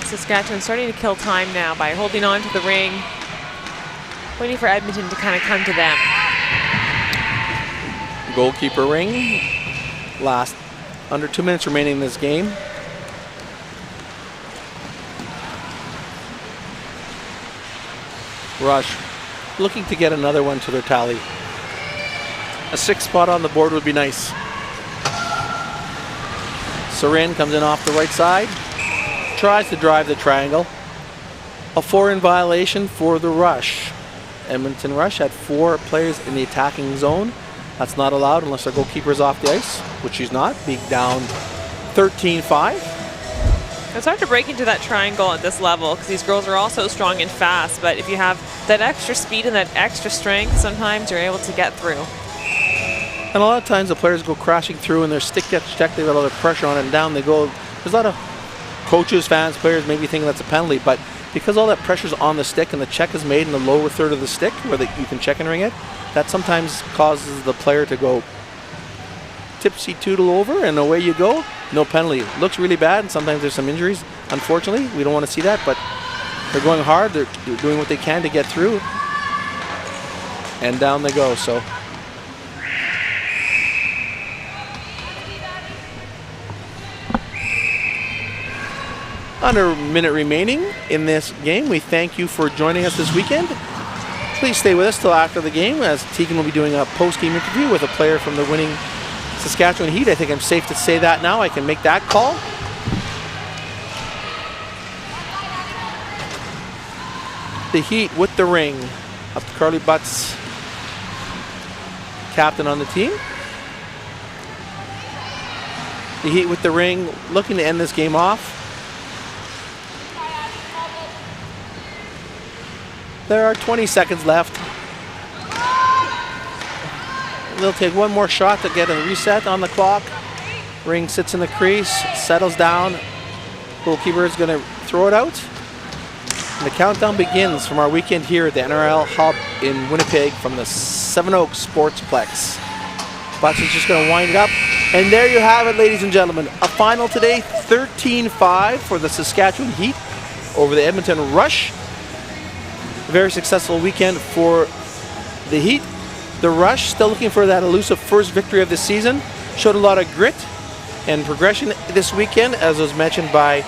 Saskatchewan starting to kill time now by holding on to the ring, waiting for Edmonton to kind of come to them. Goalkeeper ring. Last under 2 minutes remaining in this game. Rush looking to get another one to their tally. A 6th spot on the board would be nice. Sarin comes in off the right side. Tries to drive the triangle. A 4 in violation for the rush. Edmonton Rush had 4 players in the attacking zone. That's not allowed unless their goalkeeper is off the ice, which she's not, being down 13-5. It's hard to break into that triangle at this level because these girls are all so strong and fast, but if you have that extra speed and that extra strength, sometimes you're able to get through. And a lot of times the players go crashing through and their stick gets checked, they've got all the pressure on it, and down they go. There's a lot of coaches, fans, players maybe thinking that's a penalty, but because all that pressure's on the stick and the check is made in the lower third of the stick where you can check and ring it, that sometimes causes the player to go tipsy-toodle over and away you go. No penalty. Looks really bad, and sometimes there's some injuries. Unfortunately, we don't want to see that, but they're going hard. They're doing what they can to get through. And down they go, so. Under a minute remaining in this game. We thank you for joining us this weekend. Please stay with us till after the game, as Tegan will be doing a post-game interview with a player from the winning Saskatchewan Heat. I think I'm safe to say that now. I can make that call. The Heat with the ring. Up to Carly Butts, captain on the team. The Heat with the ring, looking to end this game off. There are 20 seconds left. They'll take one more shot to get a reset on the clock. Ring sits in the crease, settles down. Goalkeeper is going to throw it out. And the countdown begins from our weekend here at the NRL Hub in Winnipeg from the Seven Oaks Sportsplex. Butch is just going to wind it up. And there you have it, ladies and gentlemen. A final today, 13-5 for the Saskatchewan Heat over the Edmonton Rush. A very successful weekend for the Heat. The Rush still looking for that elusive first victory of the season. Showed a lot of grit and progression this weekend, as was mentioned by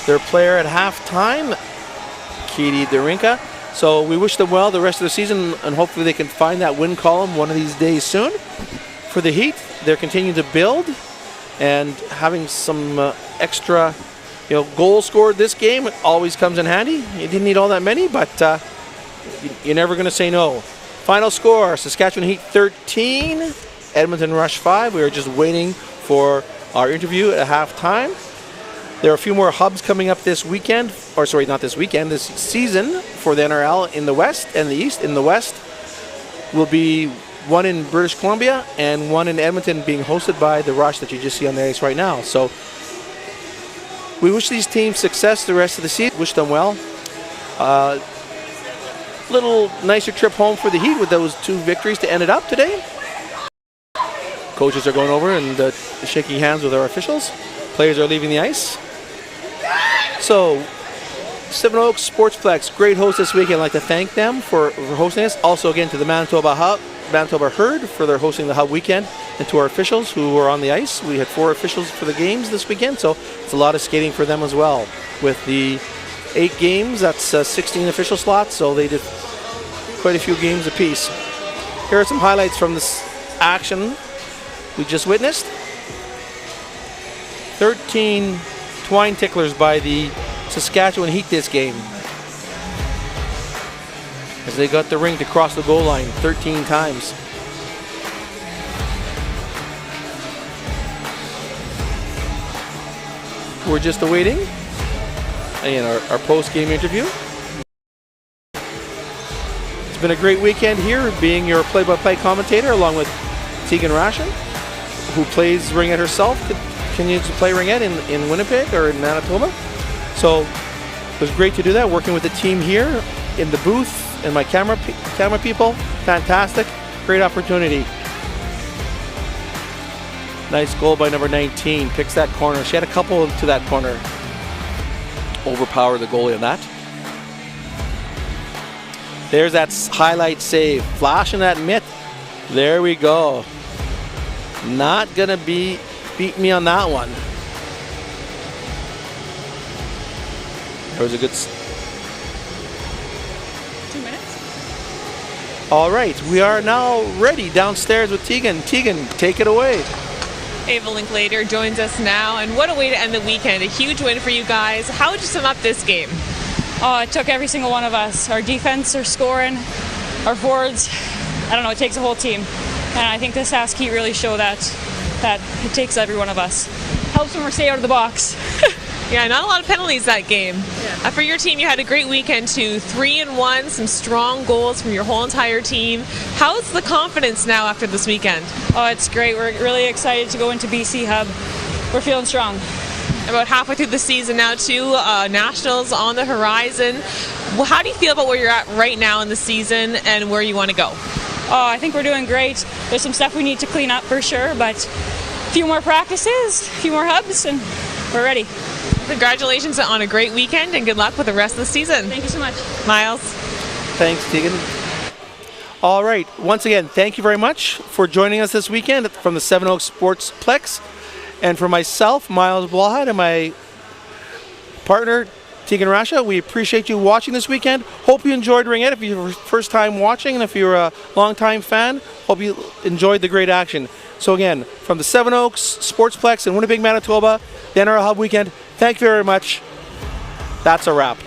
their player at halftime, Katie Darinka. So we wish them well the rest of the season, and hopefully they can find that win column one of these days soon. For the Heat, they're continuing to build and having some extra goals scored this game. It always comes in handy. You didn't need all that many, but you're never going to say no. Final score, Saskatchewan Heat 13, Edmonton Rush 5. We are just waiting for our interview at halftime. There are a few more hubs coming up this weekend, or sorry, not this weekend, this season for the NRL in the West and the East. In the West will be one in British Columbia and one in Edmonton, being hosted by the Rush that you just see on the ice right now. So we wish these teams success the rest of the season. Wish them well. Little nicer trip home for the Heat with those 2 victories to end it up today. Coaches are going over and shaking hands with our officials. Players are leaving the ice. So, Seven Oaks Sportsplex, great host this weekend. I'd like to thank them for hosting us. Also, again, to the Manitoba Herd for their hosting the Hub weekend, and to our officials who were on the ice. We had 4 officials for the games this weekend, so it's a lot of skating for them as well. With the 8 games, that's 16 official slots, so they did quite a few games apiece. Here are some highlights from this action we just witnessed. 13 twine ticklers by the Saskatchewan Heat this game, as they got the ring to cross the goal line 13 times. We're just awaiting our post-game interview. It's been a great weekend here, being your play-by-play commentator, along with Tegan Rashin, who plays Ringette herself, continues to play Ringette in Winnipeg or in Manitoba. So it was great to do that, working with the team here in the booth and my camera people. Fantastic, great opportunity. Nice goal by number 19, picks that corner. She had a couple to that corner. Overpowered the goalie on that. There's that highlight save, flashing that mitt. There we go. Not gonna beat me on that one. There was a good 2 minutes. All right, we are now ready downstairs with Tegan. Tegan, take it away. Ava Linklater joins us now, and what a way to end the weekend. A huge win for you guys. How would you sum up this game? Oh, it took every single one of us. Our defense, our scoring, our forwards. I don't know, it takes a whole team. And I think the Sask Heat really show that it takes every one of us. Helps when we stay out of the box. Yeah, not a lot of penalties that game. Yeah. For your team, you had a great weekend too. 3-1, some strong goals from your whole entire team. How's the confidence now after this weekend? Oh, it's great. We're really excited to go into BC Hub. We're feeling strong. About halfway through the season now too. Nationals on the horizon. Well, how do you feel about where you're at right now in the season and where you want to go? Oh, I think we're doing great. There's some stuff we need to clean up for sure, but a few more practices, a few more hubs, and we're ready. Congratulations on a great weekend, and good luck with the rest of the season. Thank you so much. Miles. Thanks, Tegan. All right, once again, thank you very much for joining us this weekend from the Seven Oaks Sportsplex. And for myself, Miles Blahad, and my partner, Tegan Rasha, we appreciate you watching this weekend. Hope you enjoyed Ringette. If you're first time watching, and if you're a long-time fan, hope you enjoyed the great action. So again, from the Seven Oaks Sportsplex in Winnipeg, Manitoba, the NRL Hub weekend, thank you very much. That's a wrap.